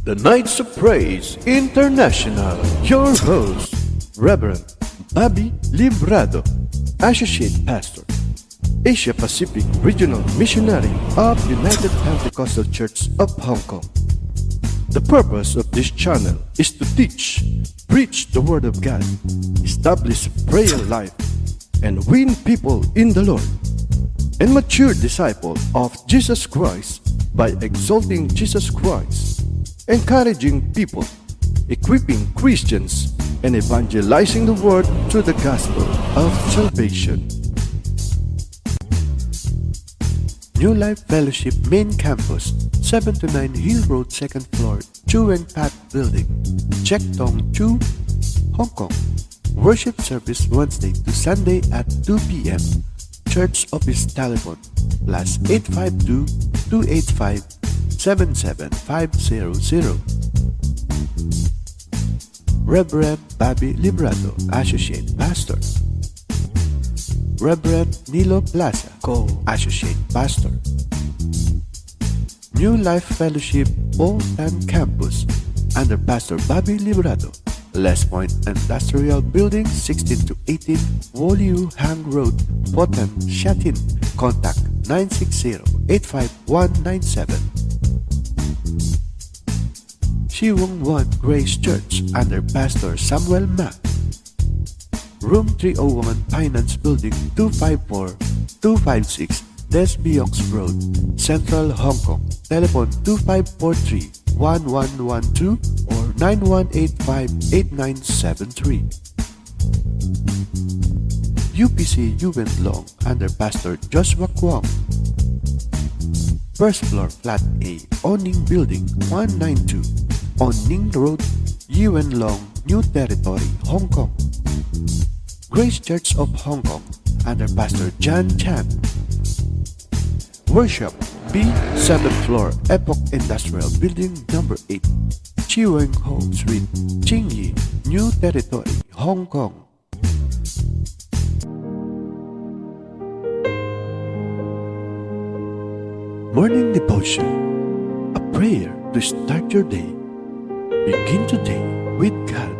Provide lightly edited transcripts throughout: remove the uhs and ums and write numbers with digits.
The Knights of Praise International. Your host, Reverend Bobby Librado, Associate Pastor, Asia Pacific Regional Missionary of United Pentecostal Church of Hong Kong. The purpose of this channel is to teach, preach the Word of God, establish prayer life, and win people in the Lord, and mature disciple of Jesus Christ by exalting Jesus Christ, encouraging people, equipping Christians, and evangelizing the world through the gospel of salvation. New Life Fellowship Main Campus, 7 to 9 Hill Road, 2nd floor, Chu Wen Pat Building, Chek Tong Chu, Hong Kong. Worship service Wednesday to Sunday at 2 p.m. Church office telephone +852 285 77500. Reverend Bobby Librado, Associate Pastor. Reverend Nilo Plaza, Co-Associate Pastor. New Life Fellowship Old Time Campus under Pastor Bobby Librado, Les Point Industrial Building, 16 to 18 Woliu Hang Road, Potem, Shatin. Contact 960-85197. Siwong 1 Grace Church under Pastor Samuel Ma. Room 301 Finance Building, 254-256 Des Biox Road, Central Hong Kong. Telephone 2543-1112 or 9185-8973. UPC Yuen Long under Pastor Joshua Kwong. First floor, Flat A, Oning Building, 192, Oning Road, Yuen Long, New Territory, Hong Kong. Grace Church of Hong Kong under Pastor John Chan. Worship B, 7th floor, Epoch Industrial Building, number 8, Chiweng Ho Street, Qingyi, New Territory, Hong Kong. Morning Devotion, a prayer to start your day. Begin today with God.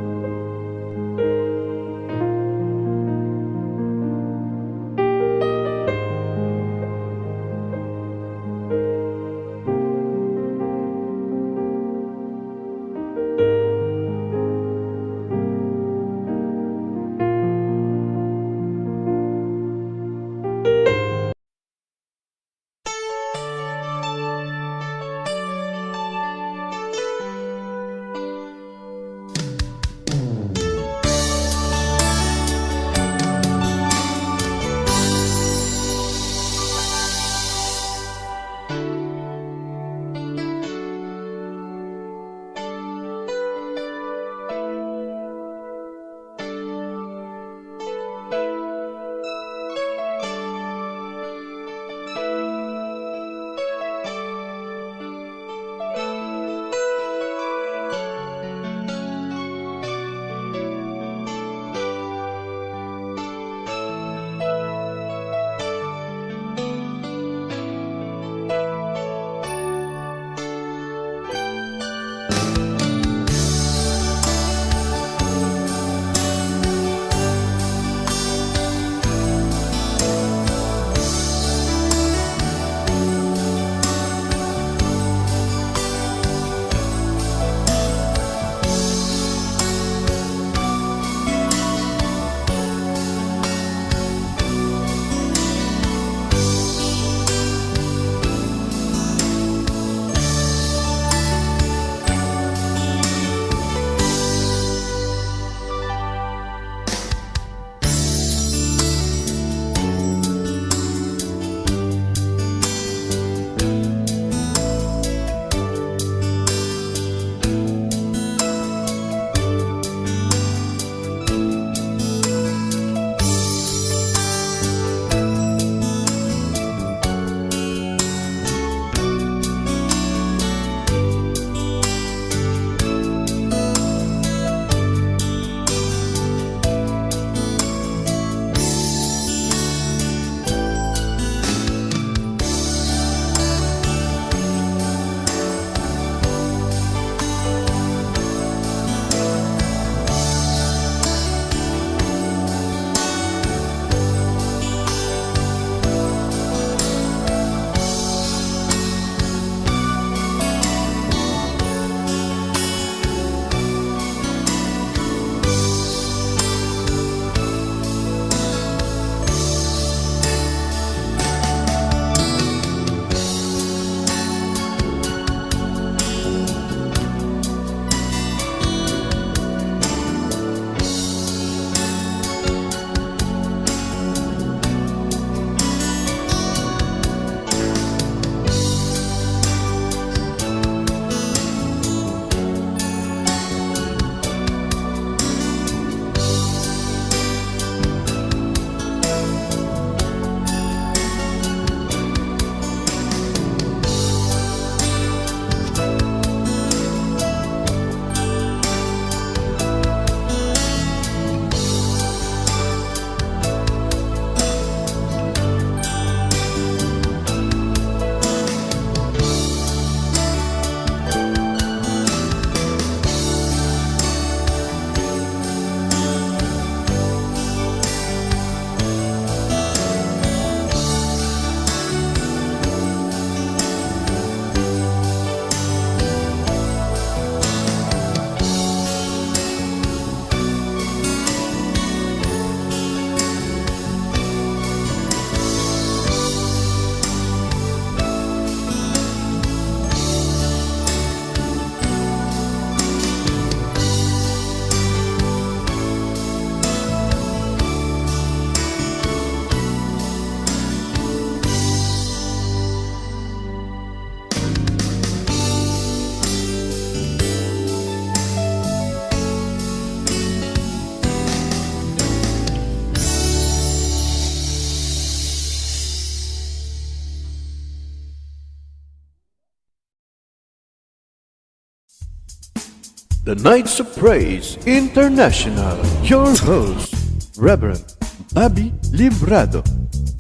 The Knights of Praise International. Your host, Reverend Bobby Librado,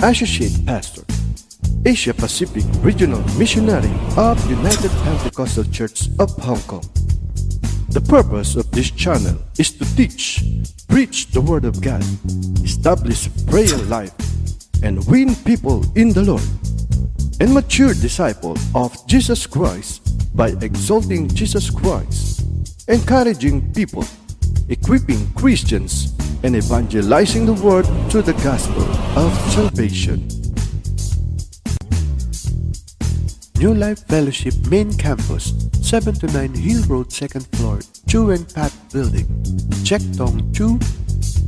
Associate Pastor, Asia Pacific Regional Missionary of United Pentecostal Church of Hong Kong. The purpose of this channel is to teach, preach the Word of God, establish prayer life, and win people in the Lord, and mature disciple of Jesus Christ by exalting Jesus Christ, encouraging people, equipping Christians, and evangelizing the world through the gospel of salvation. New Life Fellowship Main Campus, 7 to 9 Hill Road, 2nd floor, Chu Wen Pat Building, Chek Tong Chu,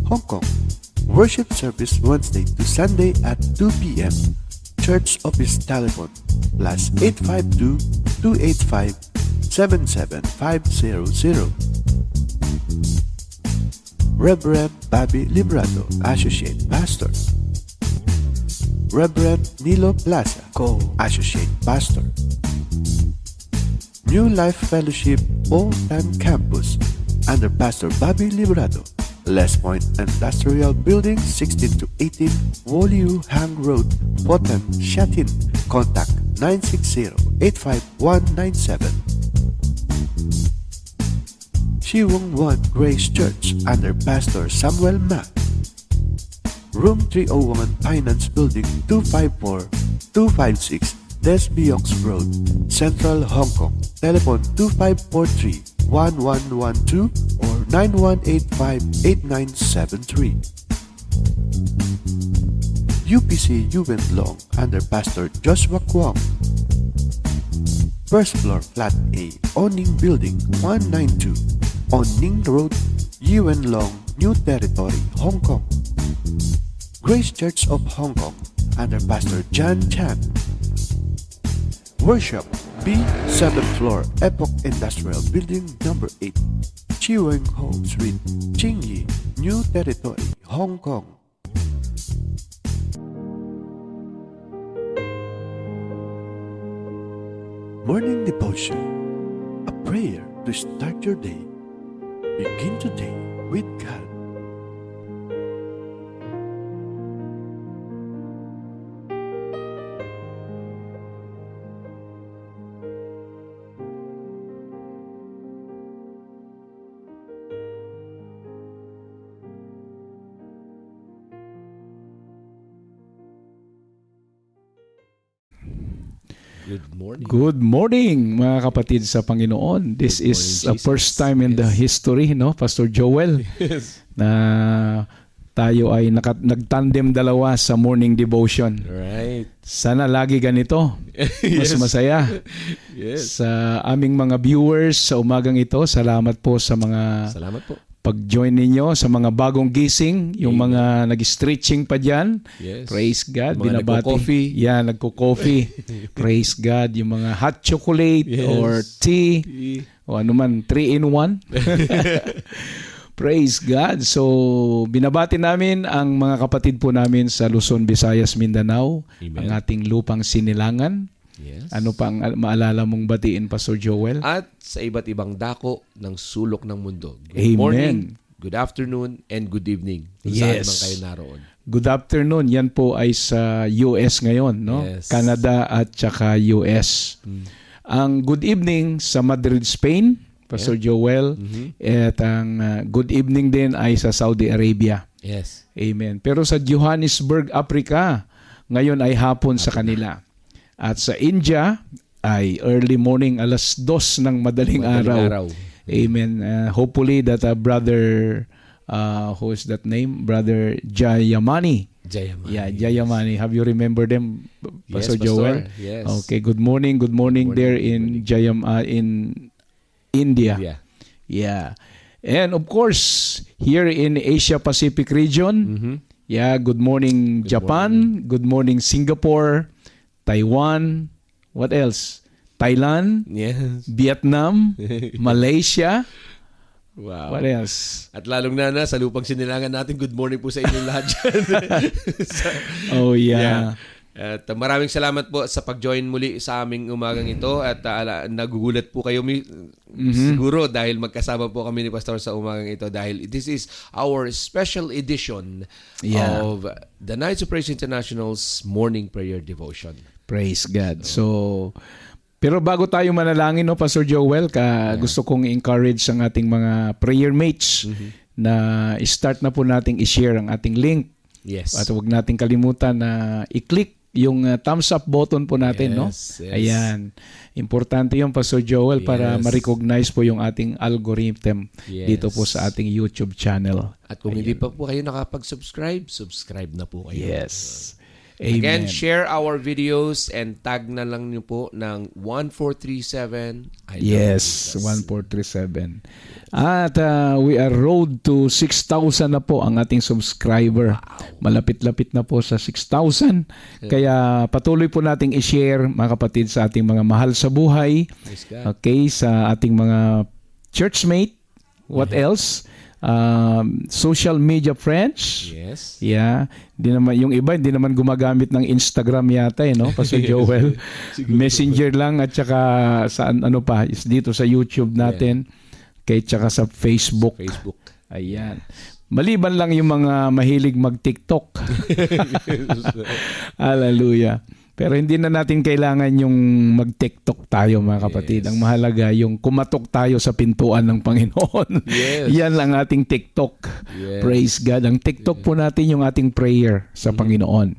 Hong Kong. Worship service Wednesday to Sunday at 2 p.m. Church office telephone +852 285 77500. Reverend Bobby Librado, Associate Pastor. Reverend Nilo Plaza, Co-Associate Pastor. New Life Fellowship All-Time Campus under Pastor Bobby Librado, Les Point Industrial Building, 16 to 18 Wolu Hang Road, Potem, Shatin. Contact 960-85197. Siwong 1 Grace Church under Pastor Samuel Mack. Room 301 Finance Building, 254-256 Des Biox Road, Central Hong Kong. Telephone 2543-1112 or 9185-8973. UPC Yuwen Long under Pastor Joshua Kwong. First floor, Flat A, Oning Building, 192, Oning Road, Yuwen Long, New Territory, Hong Kong. Grace Church of Hong Kong under Pastor John Chan. Worship B, 7th floor, Epoch Industrial Building, number 8, Chiweng Ho Street, Qingyi, New Territory, Hong Kong. Morning Devotion, a prayer to start your day. Begin today with God. Good morning mga kapatid sa Panginoon. This is a first time in the history, no, Pastor Joel, na tayo ay nagtandem dalawa sa morning devotion. Right. Sana lagi ganito. Mas masaya. Yes. Sa aming mga viewers sa umagang ito, salamat po sa mga Salamat po. pag-join ninyo, sa mga bagong gising, yung mga nag-stretching pa dyan. Yes. Praise God. Mga Binabati. nagko-coffee. Yeah, nagko-coffee. Praise God. Yung mga hot chocolate or tea o ano man, 3-in-1. Praise God. So, binabati namin ang mga kapatid po namin sa Luzon, Visayas, Mindanao. Amen. Ang ating lupang sinilangan. Yes. Ano pang maalala mong batiin, Pastor Joel? At sa iba't ibang dako ng sulok ng mundo. Good Amen. morning, good afternoon, and good evening. Kung saan man kayo naroon. Good afternoon. Yan po ay sa US ngayon, no? Yes. Canada at saka US. Ang good evening sa Madrid, Spain, Pastor Joel. At ang good evening din ay sa Saudi Arabia. Yes. Amen. Pero sa Johannesburg, Africa, ngayon ay hapon sa kanila. At sa India ay early morning, alas 2 ng madaling araw. Amen. Hopefully that brother, who is that name? Brother Jayamani. Yeah, Jayamani. Have you remember them, Pastor Joel? Yes. Okay. Good morning. Good morning there in in India. Yeah. And of course, here in Asia Pacific region, yeah, good morning Japan, good morning Singapore, Taiwan, what else? Thailand, Yes. Vietnam, Malaysia. Wow. What else? At lalong na sa lupang sinilangan natin, good morning po sa inyong lahat dyan. Oh yeah. At maraming salamat po sa pag-join muli sa aming umagang ito at nagugulat po kayo siguro dahil magkasama po kami ni Pastor sa umagang ito dahil this is our special edition of the Nights of Praise International's Morning Prayer Devotion. Praise God. So, pero bago tayo manalangin, no, Pastor Joel, gusto kong encourage ang ating mga prayer mates na start na po nating i-share ang ating link. Yes. At huwag nating kalimutan na i-click yung thumbs up button po natin, no? Yes. Ayan. Importante yung Pastor Joel para ma-recognize po yung ating algorithm dito po sa ating YouTube channel. At kung hindi pa po kayo nakapag-subscribe, subscribe na po kayo. Yes. Amen. Again, share our videos and tag na lang niyo po ng 1437. Yes, 1437. At we are road to 6,000 na po ang ating subscriber. Malapit-lapit na po sa 6,000. Kaya patuloy po nating i-share, mga kapatid, sa ating mga mahal sa buhay. Okay, sa ating mga churchmate. What else? Social media friends. Yes. Yeah. Yung iba hindi naman gumagamit ng Instagram yata, no? Pastor Joel. Messenger lang at saka sa is dito sa YouTube natin. Kaya tsaka sa Facebook. Ayan. Maliban lang yung mga mahilig mag-TikTok. Hallelujah. Pero hindi na natin kailangan yung mag-TikTok tayo, mga kapatid. Ang mahalaga yung kumatok tayo sa pintuan ng Panginoon. Yan lang ating TikTok. Praise God. Ang TikTok po natin yung ating prayer sa Panginoon.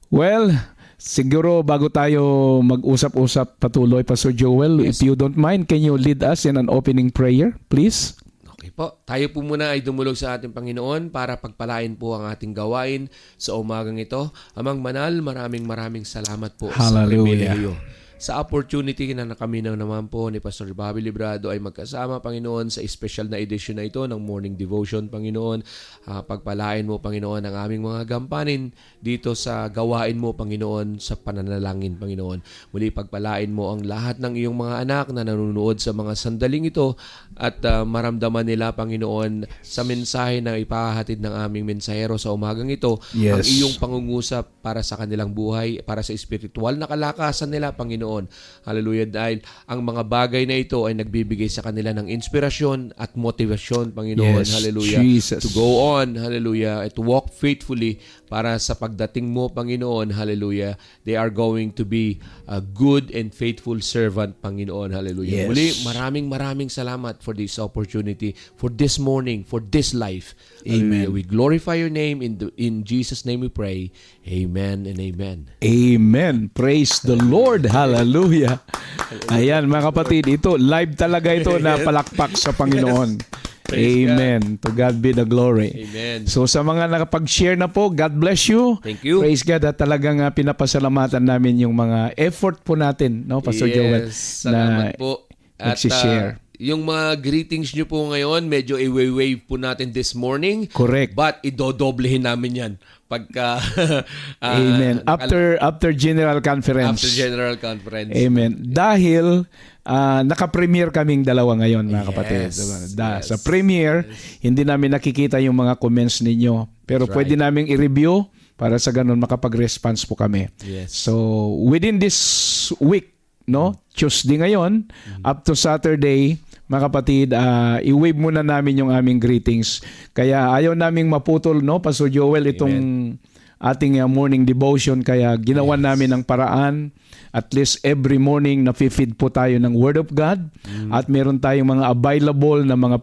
Well, siguro bago tayo mag-usap-usap patuloy, Pastor Joel, if you don't mind, can you lead us in an opening prayer, please? Okay po. Tayo po muna ay dumulog sa ating Panginoon para pagpalain po ang ating gawain sa umagang ito. Amang Manal, maraming salamat po sa pribilehiyo. Sa opportunity na kami naman po ni Pastor Bobby Librado ay magkasama, Panginoon, sa special na edition na ito ng Morning Devotion, Panginoon. Pagpalain mo, Panginoon, ang aming mga gampanin dito sa gawain mo, Panginoon, sa pananalangin, Panginoon. Muli, pagpalain mo ang lahat ng iyong mga anak na nanonood sa mga sandaling ito at maramdaman nila, Panginoon, sa mensahe na ipahatid ng aming mensahero sa umagang ito, ang iyong pangungusap para sa kanilang buhay, para sa espiritual na kalakasan nila, Panginoon. Hallelujah. Dahil ang mga bagay na ito ay nagbibigay sa kanila ng inspirasyon at motivasyon, Panginoon. Hallelujah. Jesus. To go on, hallelujah, to walk faithfully para sa pagdating mo, Panginoon. Hallelujah. They are going to be a good and faithful servant, Panginoon. Hallelujah. Muli, maraming salamat for this opportunity, for this morning, for this life. Amen. We glorify your name. In Jesus' name we pray. Amen and amen. Amen. Praise the Lord. Hallelujah. Ayan, mga kapatid, ito live talaga ito na palakpak sa Panginoon. Amen. To God be the glory. Amen. So sa mga nakapag-share na po, God bless you. Thank you. Praise God at talagang pinapasalamatan namin yung mga effort po natin, no, Pastor Joel, salamat po. At nagsishare. Yung mga greetings nyo po ngayon, medyo i-wave po natin this morning. Correct. But idodoblehin namin yan pagka Amen. After General Conference. After General Conference. Amen. Dahil naka-premiere kaming dalawa ngayon, mga kapatid. Sa premiere, hindi namin nakikita yung mga comments ninyo. Pero pwede naming i-review para sa ganun makapag-response po kami. Yes. So, within this week, no, Tuesday ngayon, up to Saturday, mga kapatid, i-wave muna namin yung aming greetings. Kaya ayaw naming maputol, no, Pastor Joel, itong ating morning devotion. Kaya ginawa namin ng paraan. At least every morning nafe-feed po tayo ng Word of God. At meron tayong mga available na mga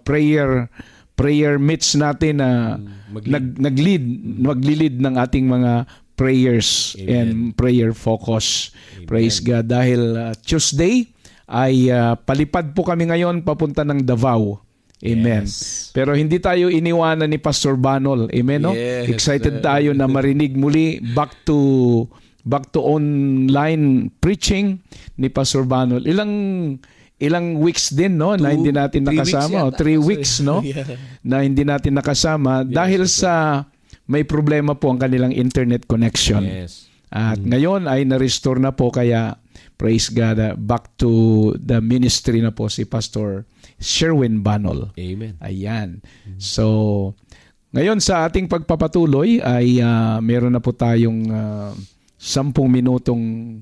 prayer meets natin na maglilid ng ating mga prayers and prayer focus. Praise God. Dahil Tuesday ay palipad po kami ngayon papunta ng Davao. Amen. Pero hindi tayo iniwanan ni Pastor Banol. Amen, no? Excited tayo na marinig muli back to online preaching ni Pastor Banol. Ilang weeks din, no, na hindi natin nakasama. 3 weeks, no? Na hindi natin nakasama dahil sa may problema po ang kanilang internet connection. At ngayon ay na-restore na po, kaya praise God, back to the ministry na po si Pastor Sherwin Banol. Amen. Ayan. So, ngayon sa ating pagpapatuloy ay meron na po tayong 10 minutong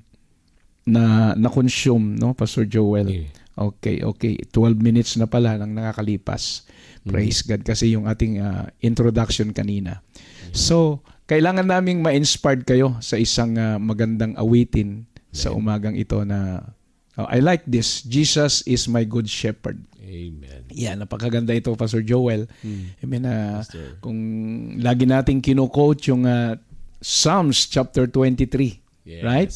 na-consume, no, Pastor Joel? Okay. 12 minutes na pala nang nakakalipas. Praise God. Kasi yung ating introduction kanina. So, kailangan naming ma-inspired kayo sa isang magandang awitin sa umagang ito na I like this. Jesus is my good shepherd. Amen. Yeah, napakaganda ito, Pastor Joel. Amen. Kung lagi nating kino-quote yung Psalms chapter 23. Yes. Right?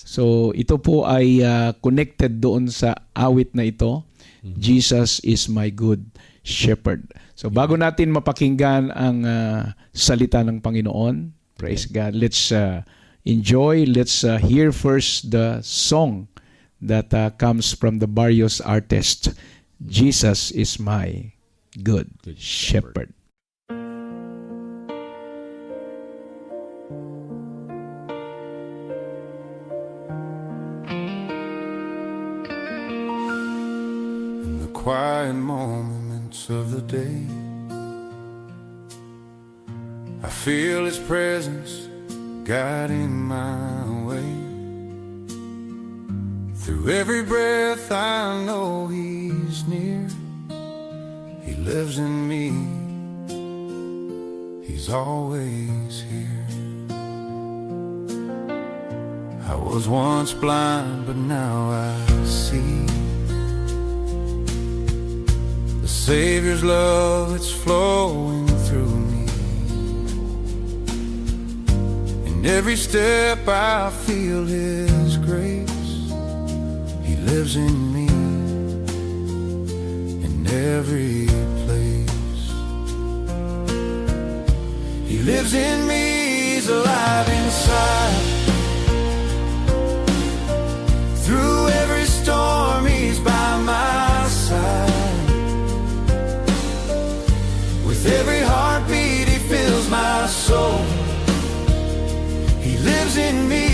So, ito po ay connected doon sa awit na ito. Jesus is my good shepherd. So, bago natin mapakinggan ang salita ng Panginoon, praise God, let's enjoy, let's hear first the song that comes from the various artists. Jesus is my good shepherd. In the quiet moments of the day, I feel His presence guiding my way. Through every breath I know He's near. He lives in me. He's always here. I was once blind, but now I see the Savior's love, it's flowing through me. In every step I feel His grace. He lives in me, in every place. He lives in me, He's alive inside. Through every storm He's by my side. With every heartbeat He fills my soul. He lives in me,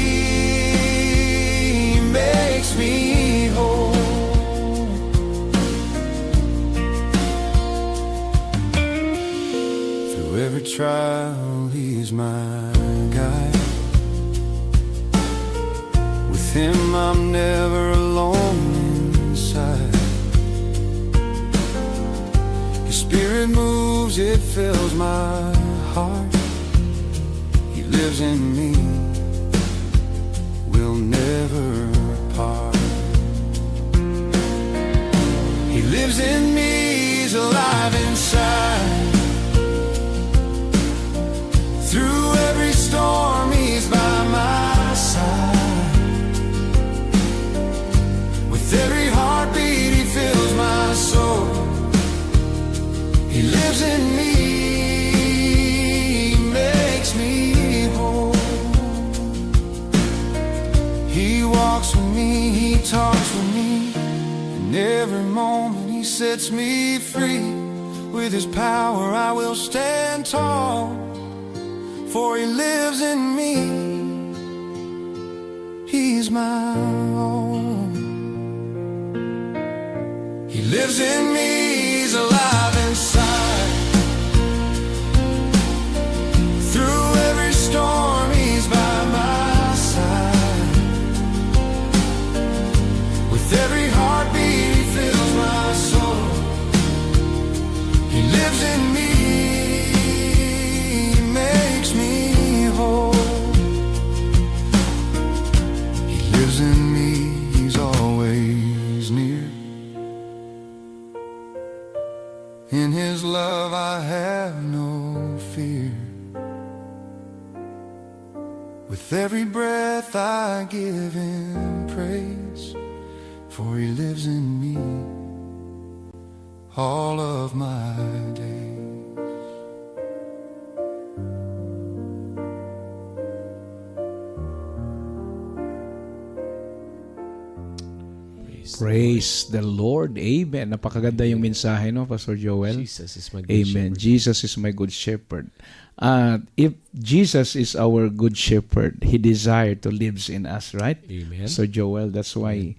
makes me whole. Through every trial He's my guide. With Him I'm never alone inside. His Spirit moves, it fills my heart. He lives in me, we'll never part. He lives in me, He's alive inside. Through every storm He's by my side. With every heartbeat He fills my soul. He lives in me, makes me whole. He walks with me, He talks with me. In every moment He sets me free. With His power I will stand tall. For He lives in me, He's my all. He lives in me, He's alive inside. Through every storm He's by my side. With every heartbeat He fills my soul. He lives in me, makes me whole. He lives in me, He's always near. In His love I have no fear. With every breath I give Him praise. For He lives in me all of my days. Praise the Lord. Amen. Napakaganda yung mensahe, no, Pastor Joel? Jesus is my good Amen. shepherd. Jesus is my good shepherd. If Jesus is our good shepherd, He desired to live in us, right? Amen. So Joel, that's why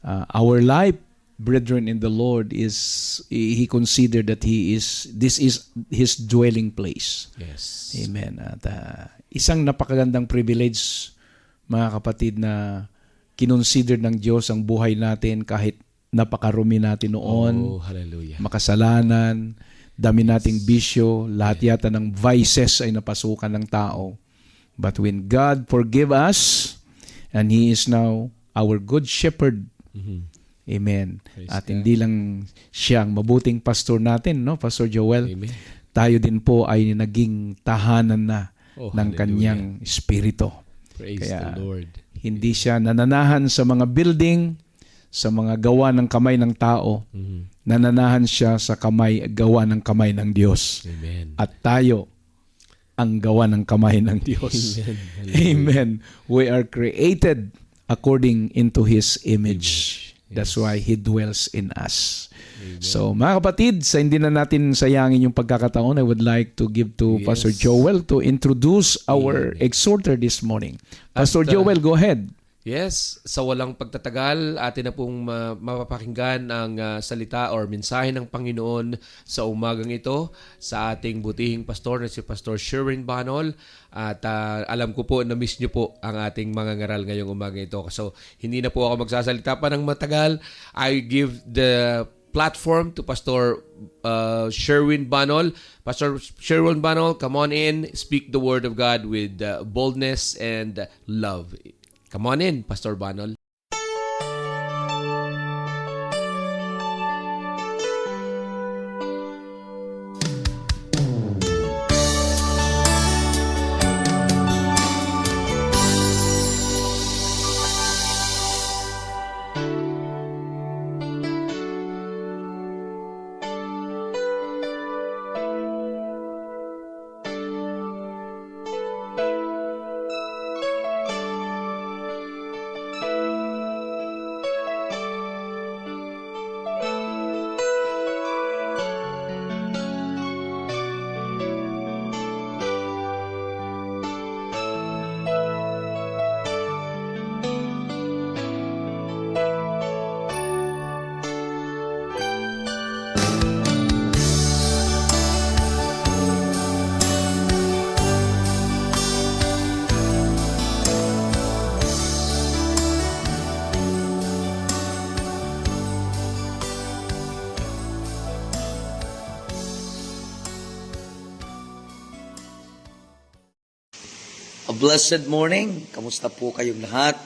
our life, brethren in the Lord, is He considered that this is His dwelling place. Yes. Amen. At isang napakagandang privilege mga kapatid, na kinonsider ng Diyos ang buhay natin kahit napakarumi natin noon, Oh, hallelujah. makasalanan, dami nating bisyo, lahat yata ng vices ay napasukan ng tao. But when God forgive us, and He is now our good shepherd, Amen. Praise At God. hindi lang siya ang mabuting pastor natin, no, Pastor Joel, Amen. tayo din po ay naging tahanan na Oh, ng hallelujah. kanyang espiritu. Praise Kaya, the Lord. Hindi siya nananahan sa mga building, sa mga gawa ng kamay ng tao. Nananahan siya sa gawa ng kamay ng Diyos. Amen. At tayo ang gawa ng kamay ng Diyos. Amen. We are created according into His image. That's why He dwells in us. So mga kapatid, sa hindi na natin sayangin yung pagkakataon, I would like to give to Pastor Joel to introduce our exhorter this morning. Pastor Joel, go ahead. Yes, sa walang pagtatagal, atin na pong mapapakinggan ang salita or mensahe ng Panginoon sa umagang ito sa ating butihing pastor na si Pastor Sherwin Banol. At alam ko po na miss nyo po ang ating mga ngaral ngayong umagang ito. So, hindi na po ako magsasalita pa ng matagal. I give the platform to Pastor Sherwin Banol. Pastor Sherwin Banol, come on in, speak the word of God with boldness and love. Come on in, Pastor Banol. A blessed morning. Kamusta po kayong lahat?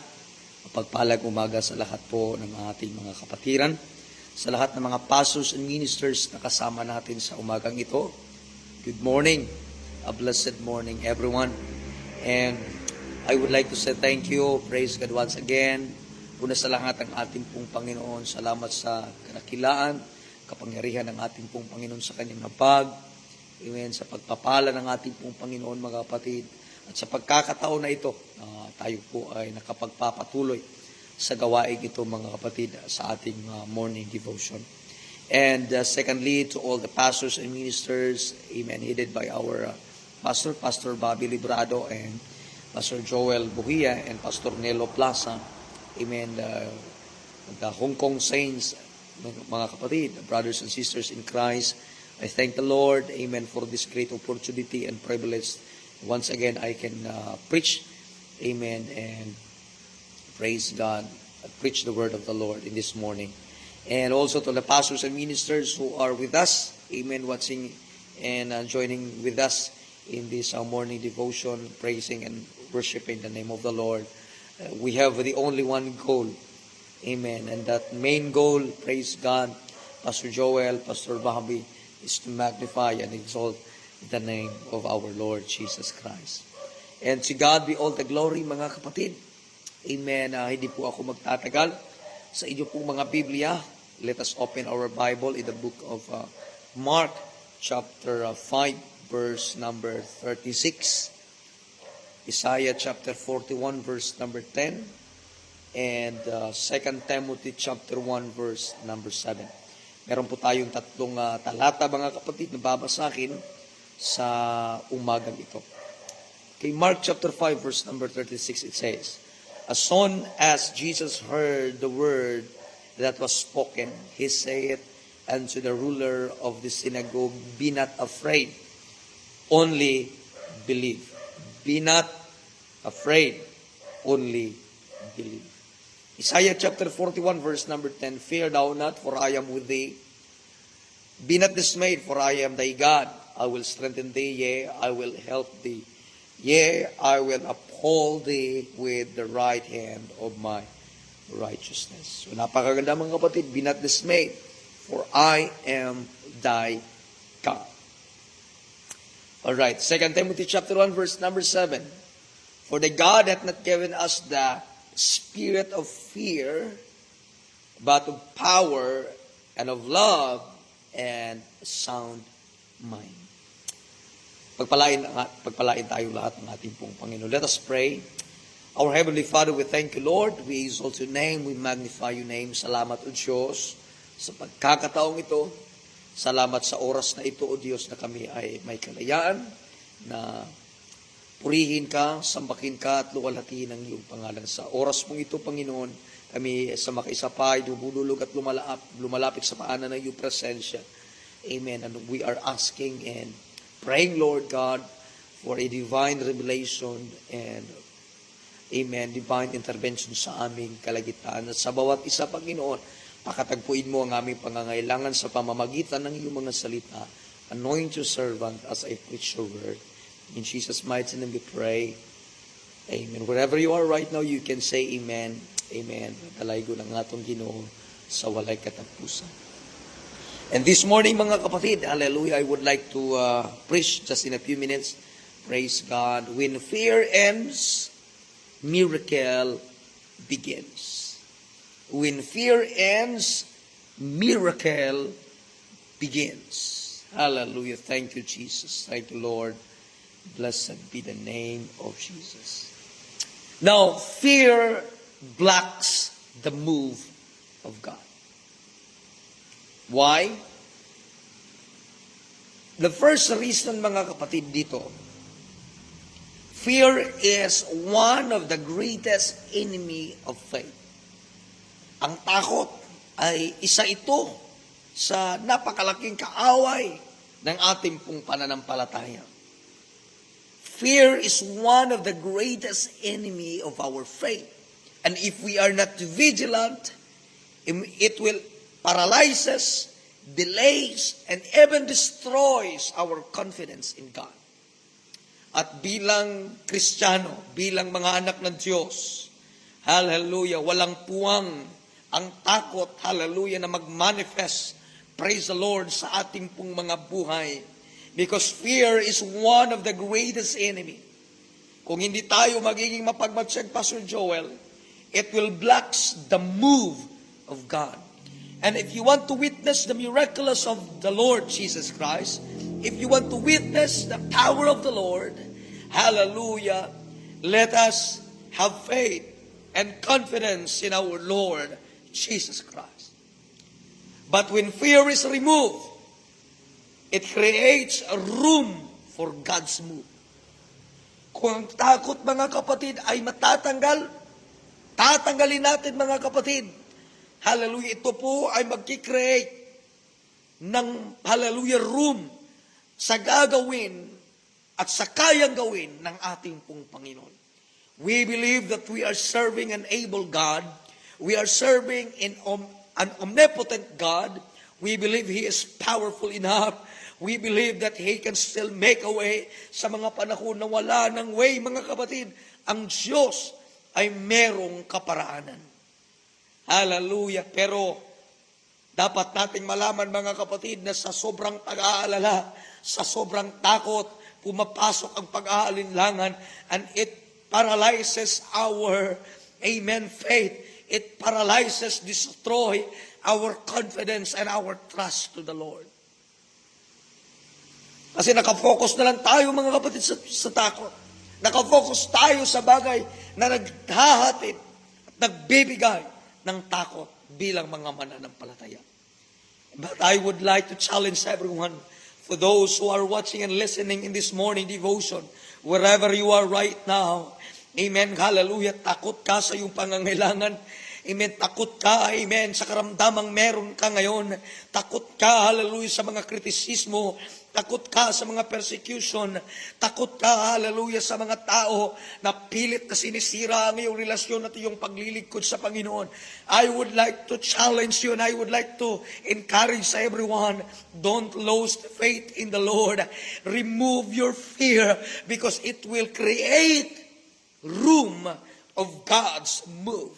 Mapagpalang umaga sa lahat po ng ating mga kapatiran, sa lahat ng mga pastors and ministers na kasama natin sa umagang ito. Good morning. A blessed morning, everyone. And I would like to say thank you. Praise God once again. Una sa lahat ang ating pong Panginoon. Salamat sa kanakilaan, kapangyarihan ng ating pong Panginoon sa kanyang napag. Amen. Sa pagpapala ng ating pong Panginoon, mga kapatid. At sa pagkakataon na ito, tayo po ay nakapagpapatuloy sa gawain ito, mga kapatid, sa ating morning devotion. And secondly, to all the pastors and ministers, amen, headed by our Pastor Bobby Librado and Pastor Joel Buhia and Pastor Nelo Plaza, amen, the Hong Kong Saints, mga kapatid, brothers and sisters in Christ, I thank the Lord, amen, for this great opportunity and privilege. Once again, I can preach, amen, and praise God, preach the word of the Lord in this morning. And also to the pastors and ministers who are with us, amen, watching and joining with us in this morning devotion, praising and worshiping the name of the Lord. We have the only one goal, amen, and that main goal, praise God, Pastor Joel, Pastor Bobby, is to magnify and exalt the name of our Lord Jesus Christ. And to God be all the glory, mga kapatid. Amen. Hindi po ako magtatagal. Sa inyo pong mga Biblia, let us open our Bible in the book of Mark, chapter 5, verse number 36. Isaiah chapter 41, verse number 10. And 2 Timothy chapter 1, verse number 7. Meron po tayong tatlong talata, mga kapatid, na babasahin sa umagang ito. Okay, Mark chapter 5 verse number 36, it says, as soon as Jesus heard the word that was spoken, he said unto the ruler of the synagogue, be not afraid, only believe. Be not afraid, only believe. Isaiah chapter 41 verse number 10, Fear thou not, for I am with thee. Be not dismayed, for I am thy God. I will strengthen thee, yea, I will help thee. Yea, I will uphold thee with the right hand of my righteousness. So napakaganda mga kapatid, be not dismayed, for I am thy God. Alright, 2 Timothy chapter 1 verse number 7. For the God hath not given us the spirit of fear, but of power and of love and sound mind. Pagpalain tayo lahat ng ating pong Panginoon. Let us pray. Our Heavenly Father, we thank you, Lord. We exalt your name. We magnify your name. Salamat, O Diyos, sa pagkakataong ito. Salamat sa oras na ito, O Diyos, na kami ay may kalayaan na purihin ka, sambakin ka, at luwalhatiin ang iyong pangalan. Sa oras mong ito, Panginoon, kami sa makaisa pa ay dumululog at lumalapit sa paanan ng iyong presensya. Amen. And we are asking and praying, Lord God, for a divine revelation and, amen, divine intervention sa aming kalagitnaan. At sa bawat isa, Panginoon, pakatagpuin mo ang aming pangangailangan sa pamamagitan ng iyong mga salita. Anoint your servant as I preach your word. In Jesus' mighty name we pray. Amen. Wherever you are right now, you can say amen. Amen. Dalay ko ng atong Ginoo sa walay katapusan. And this morning, mga kapatid, hallelujah, I would like to preach just in a few minutes. Praise God. When fear ends, miracle begins. When fear ends, miracle begins. Hallelujah. Thank you, Jesus. Thank you, Lord. Blessed be the name of Jesus. Now, fear blocks the move of God. Why? The first reason, mga kapatid, dito, fear is one of the greatest enemy of faith. Ang takot ay isa ito sa napakalaking kaaway ng ating pong pananampalataya. Fear is one of the greatest enemy of our faith. And if we are not vigilant, it will paralyzes, delays, and even destroys our confidence in God. At bilang Kristiyano, bilang mga anak ng Diyos, hallelujah, walang puwang ang takot, hallelujah, na mag-manifest, praise the Lord, sa ating pong mga buhay. Because fear is one of the greatest enemy. Kung hindi tayo magiging mapagmatsyag, Pastor Joel, it will block the move of God. And if you want to witness the miracles of the Lord Jesus Christ, if you want to witness the power of the Lord, hallelujah, let us have faith and confidence in our Lord Jesus Christ. But when fear is removed, it creates a room for God's move. Kung ang takot, mga kapatid, ay matatanggal, tatanggalin natin, mga kapatid. Hallelujah, ito po ay magkikreate ng, hallelujah, room sa gagawin at sa kayang gawin ng ating pong Panginoon. We believe that we are serving an able God. We are serving an omnipotent God. We believe He is powerful enough. We believe that He can still make a way sa mga panahon na wala ng way, mga kapatid. Ang Diyos ay merong kaparaanan. Hallelujah. Pero dapat nating malaman, mga kapatid, na sa sobrang pag-aalala, sa sobrang takot, pumapasok ang pag-aalinlangan, and it paralyzes our, amen, faith. It paralyzes, destroy our confidence and our trust to the Lord. Kasi nakafocus na lang tayo, mga kapatid, sa takot. Nakafocus tayo sa bagay na naghahatid at nagbibigay ng takot bilang mga mananampalataya. But I would like to challenge everyone, for those who are watching and listening in this morning devotion, wherever you are right now, amen, hallelujah, takot ka sa iyong pangangailangan, amen, takot ka, amen, sa karamdamang meron ka ngayon, takot ka, hallelujah, sa mga kritisismo, Takot ka sa mga persecution. Takot ka, hallelujah, sa mga tao na pilit na sinisira ang iyong relasyon at iyong paglilingkod sa Panginoon. I would like to challenge you and I would like to encourage everyone, don't lose faith in the Lord. Remove your fear because it will create room of God's move.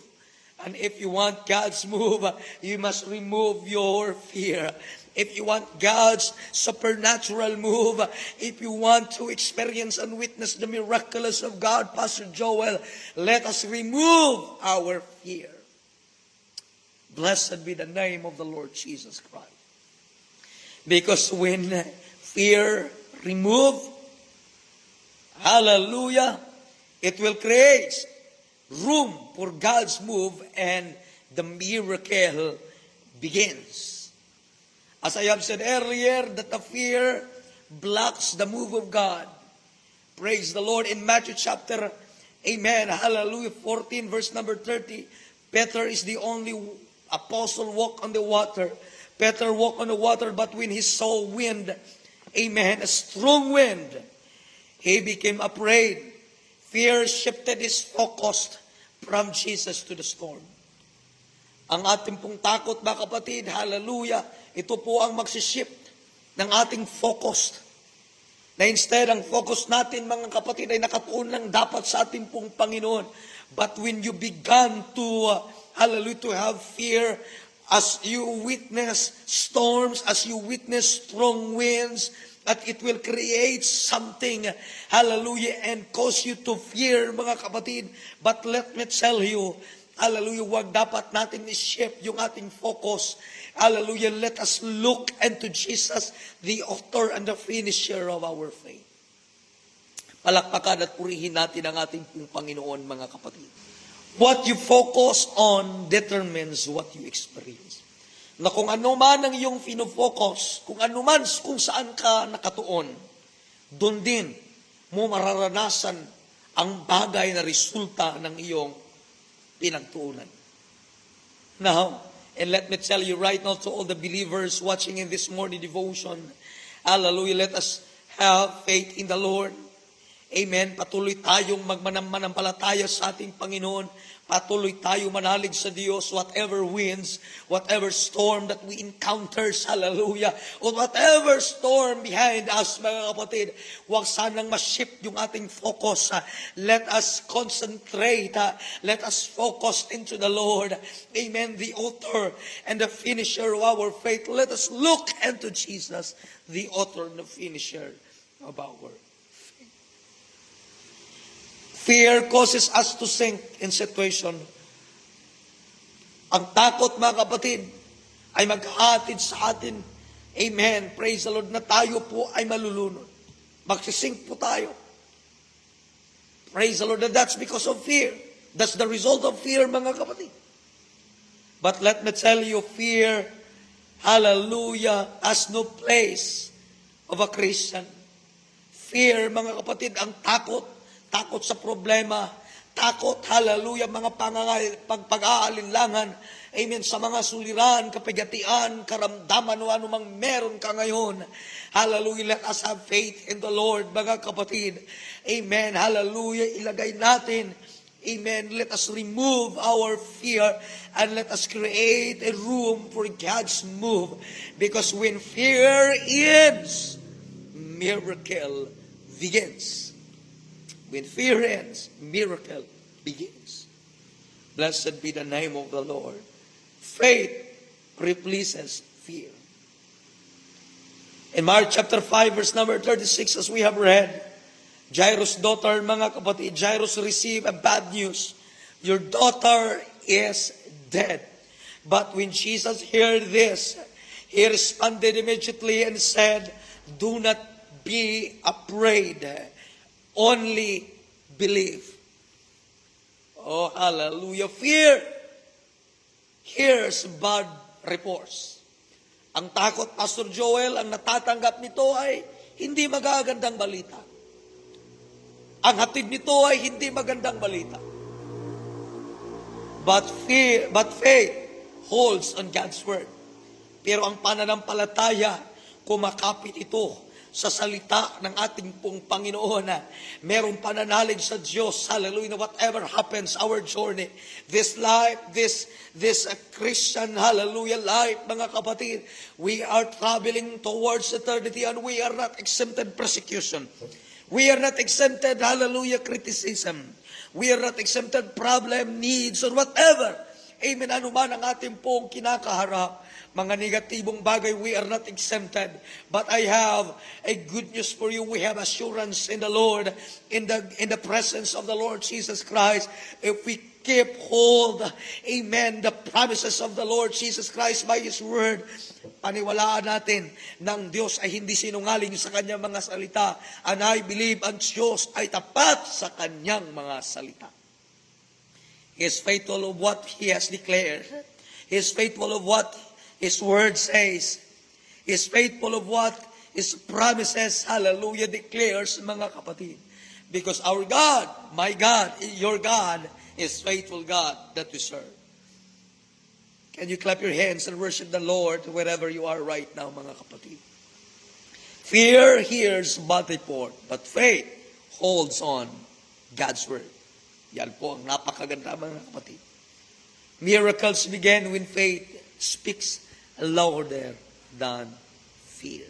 And if you want God's move, you must remove your fear. If you want God's supernatural move, if you want to experience and witness the miraculous of God, Pastor Joel, let us remove our fear. Blessed be the name of the Lord Jesus Christ. Because when fear removed, hallelujah, it will create room for God's move and the miracle begins. As I have said earlier, that the fear blocks the move of God. Praise the Lord. In Matthew chapter, amen, hallelujah, 14 verse number 30, Peter is the only apostle walk on the water. Peter walked on the water, but when he saw wind, amen, a strong wind, he became afraid. Fear shifted his focus from Jesus to the storm. Ang ating pong takot, mga kapatid, hallelujah, ito po ang magsishift ng ating focus. Na instead, ang focus natin, mga kapatid, ay nakatuon lang dapat sa ating pong Panginoon. But when you began to, hallelujah, to have fear, as you witness storms, as you witness strong winds, that it will create something, hallelujah, and cause you to fear, mga kapatid. But let me tell you, hallelujah, wag dapat natin i-shift yung ating focus. Hallelujah, let us look unto Jesus, the author and the finisher of our faith. Palakpakan at purihin natin ang ating Panginoon, mga kapatid. What you focus on determines what you experience. Na kung ano man ang iyong finofocus, kung ano man kung saan ka nakatuon, doon din mo mararanasan ang bagay na resulta ng iyong pinagtuunan. Now, and let me tell you right now to all the believers watching in this morning devotion, hallelujah, let us have faith in the Lord. Amen. Patuloy tayong magmanampalataya sa ating Panginoon. Patuloy tayo manalig sa Diyos, whatever winds, whatever storm that we encounter, hallelujah, or whatever storm behind us, mga kapatid, huwag sanang ma-shift yung ating focus. Let us concentrate, let us focus into the Lord. Amen, the author and the finisher of our faith. Let us look unto Jesus, the author and the finisher of our faith. Fear causes us to sink in situation. Ang takot, mga kapatid, ay maghahatid sa atin, amen, praise the Lord, na tayo po ay malulunod. Magsisink po tayo. Praise the Lord, and that's because of fear. That's the result of fear, mga kapatid. But let me tell you, fear, hallelujah, has no place of a Christian. Fear, mga kapatid, ang takot sa problema, takot, hallelujah, mga pag-aalinlangan, amen, sa mga suliran, kapigatian, karamdaman, o anumang meron ka ngayon. Hallelujah, let us have faith in the Lord, mga kapatid. Amen, hallelujah, ilagay natin, amen, let us remove our fear and let us create a room for God's move. Because when fear ends, miracle begins. When fear ends, miracle begins. Blessed be the name of the Lord. Faith replaces fear. In Mark chapter 5, verse number 36, as we have read, Jairus' daughter, mga kapatid, Jairus received a bad news. Your daughter is dead. But when Jesus heard this, he responded immediately and said, do not be afraid. Only believe. Oh, hallelujah. Fear hears bad reports. Ang takot, Pastor Joel, ang natatanggap nito ay hindi magagandang balita. Ang hatid nito ay hindi magandang balita. But faith holds on God's word. Pero ang pananampalataya, kumakapit ito sa salita ng ating pong Panginoon. Merong pananalig sa Diyos, hallelujah, na whatever happens, our journey, this life, this Christian, hallelujah, life, mga kapatid, we are traveling towards eternity and we are not exempted persecution. We are not exempted, hallelujah, criticism. We are not exempted problem, needs, or whatever. Amen, ano man ang ating pong kinakaharap, mga negatibong bagay, we are not exempted. But I have a good news for you. We have assurance in the Lord, in the presence of the Lord Jesus Christ. If we keep hold, amen, the promises of the Lord Jesus Christ by His Word, paniwalaan natin ng Diyos ay hindi sinungaling sa Kanyang mga salita. And I believe ang Diyos ay tapat sa Kanyang mga salita. He is faithful of what He has declared. He is faithful of what His Word says. He is faithful of what His promises, hallelujah, declares, mga kapatid. Because our God, my God, your God, is faithful God that we serve. Can you clap your hands and worship the Lord wherever you are right now, mga kapatid? Fear hears but report, but faith holds on God's Word. Yan po ang napakaganda, mga kapatid. Miracles begin when faith speaks louder than fear.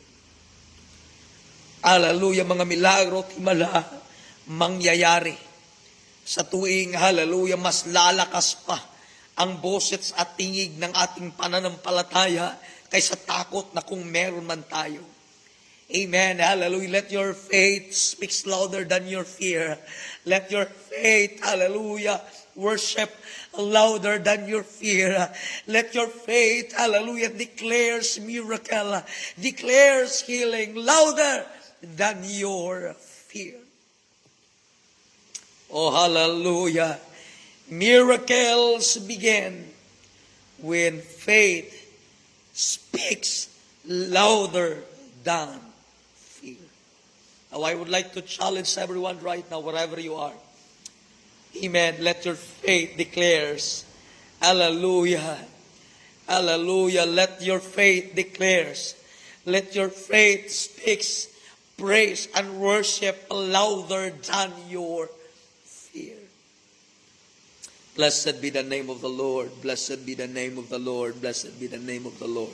Hallelujah, mga milagro, timala, mangyayari. Sa tuwing, hallelujah, mas lalakas pa ang boses at tingig ng ating pananampalataya kaysa takot na kung meron man tayo. Amen. Hallelujah. Let your faith speak louder than your fear. Let your faith, hallelujah, worship louder than your fear. Let your faith, hallelujah, declares miracle, declares healing louder than your fear. Oh, hallelujah. Miracles begin when faith speaks louder than fear. Now, I would like to challenge everyone right now, wherever you are. Amen. Let your faith declares, hallelujah, hallelujah. Let your faith declares, let your faith speaks praise and worship louder than your fear. Blessed be the name of the Lord. Blessed be the name of the Lord. Blessed be the name of the Lord.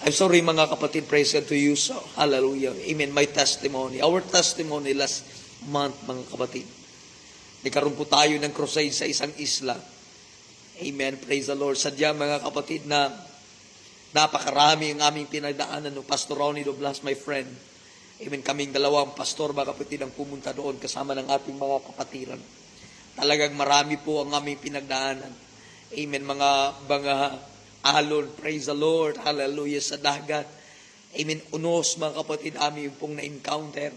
I'm sorry, mga kapatid, praise God to you. So, hallelujah. Amen. My testimony. Our testimony last month, mga kapatid. Nagkaroon po tayo ng crusade sa isang isla. Amen. Praise the Lord. Sadya, mga kapatid, na napakarami ang aming pinagdaanan ng Pastor Ronnie Doblas, my friend. Amen. Kaming dalawang pastor, mga kapatid, ang pumunta doon kasama ng ating mga kapatiran. Talagang marami po ang aming pinagdaanan. Amen. Mga alon, praise the Lord, hallelujah, sa dagat. Amen. Unos, mga kapatid, aming pong na-encounter.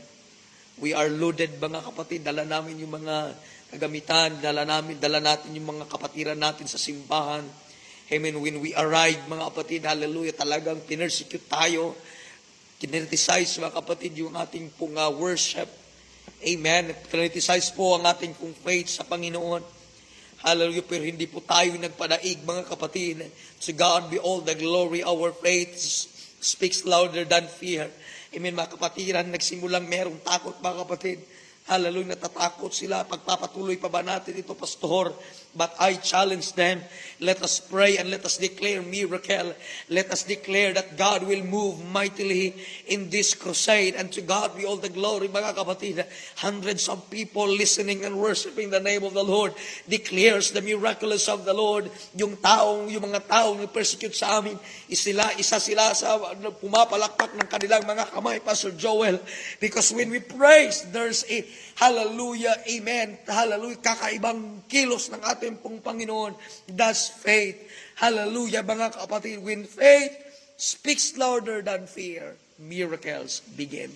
We are loaded, mga kapatid. Dala namin yung mga kagamitan, dala natin yung mga kapatiran natin sa simbahan. Amen. When we arrived, mga kapatid, hallelujah, talagang pinersecute tayo. Kinriticize, mga kapatid, yung ating pong worship. Amen. Kinriticize po ang ating pong faith sa Panginoon. Hallelujah. Pero hindi po tayo nagpadaig, mga kapatid. To God be all the glory. Our faith speaks louder than fear. Amen, mga kapatiran. Nagsimulang merong takot, mga kapatid. Hallelujah, natatakot sila. Pagpapatuloy pa ba natin ito, Pastor? But I challenge them. Let us pray and let us declare miracle. Let us declare that God will move mightily in this crusade. And to God be all the glory, mga kapatid. Hundreds of people listening and worshiping the name of the Lord declares the miraculous of the Lord. Yung mga taong persecute sa amin, isa sila sa pumapalakpak ng kanilang mga kamay, Pastor Joel. Because when we praise, there's a hallelujah, amen, hallelujah, kakaibang kilos ng ating pong Panginoon. That's faith. Hallelujah, mga kapatid. When faith speaks louder than fear, miracles begin.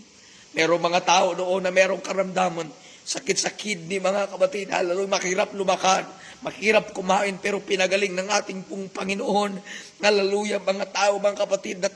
Merong mga tao doon na merong karamdaman, sakit sa kidney, mga kapatid. Hallelujah, mahirap lumakad, mahirap kumain, pero pinagaling ng ating pong Panginoon. Hallelujah, mga tao, mga kapatid, that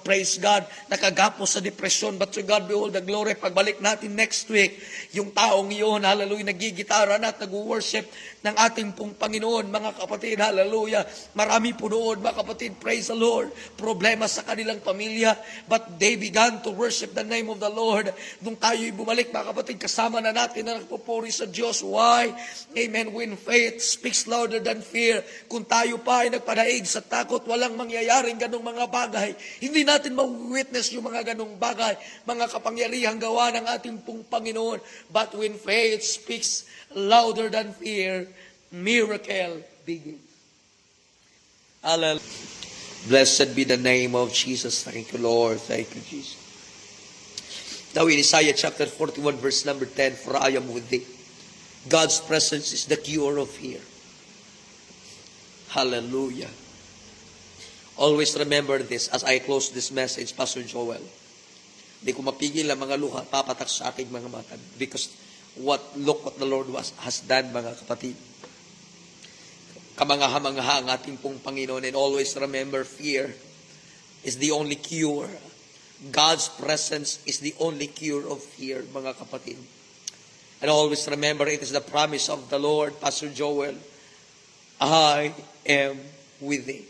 praise God, nakagapos sa depression. But to God be all the glory. Pagbalik natin next week, yung taong iyon, hallelujah, nagigitara na at nag-worship ng ating pong Panginoon. Mga kapatid, hallelujah. Marami po doon, mga kapatid, praise the Lord. Problema sa kanilang pamilya. But they began to worship the name of the Lord. Nung tayo'y bumalik, mga kapatid, kasama na natin na nagpupuri sa Diyos. Why? Amen. When faith speaks louder than fear. Kung tayo pa ay nagpadaig sa takot, walang mangyayaring ganong mga bagay. Hindi natin ma-witness yung mga ganong bagay, mga kapangyarihang gawa ng ating pong Panginoon. But when faith speaks louder than fear, miracle begins. Hallelujah. Blessed be the name of Jesus. Thank you, Lord. Thank you, Jesus. Now in Isaiah chapter 41, verse number 10, for I am with thee. God's presence is the cure of fear. Hallelujah. Always remember this as I close this message, Pastor Joel. Hindi ko mapigil ang mga luha, papatak sa aking mga mata. Because look what the Lord has done, mga kapatid. Kamangha-mangha ang ating pong Panginoon. And always remember, fear is the only cure. God's presence is the only cure of fear, mga kapatid. And always remember, it is the promise of the Lord, Pastor Joel, I am with thee.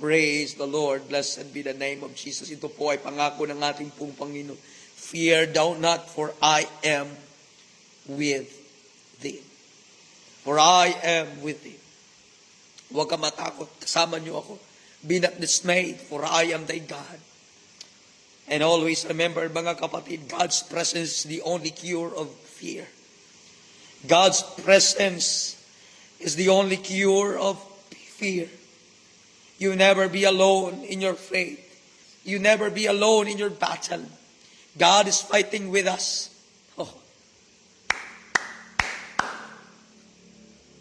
Praise the Lord. Blessed be the name of Jesus. Ito po ay pangako ng ating pong Panginoon. Fear thou not, for I am with thee. For I am with thee. Huwag ka matakot. Kasama niyo ako. Be not dismayed, for I am thy God. And always remember, mga kapatid, God's presence is the only cure of fear. God's presence is the only cure of fear. You never be alone in your faith. You never be alone in your battle. God is fighting with us. Oh.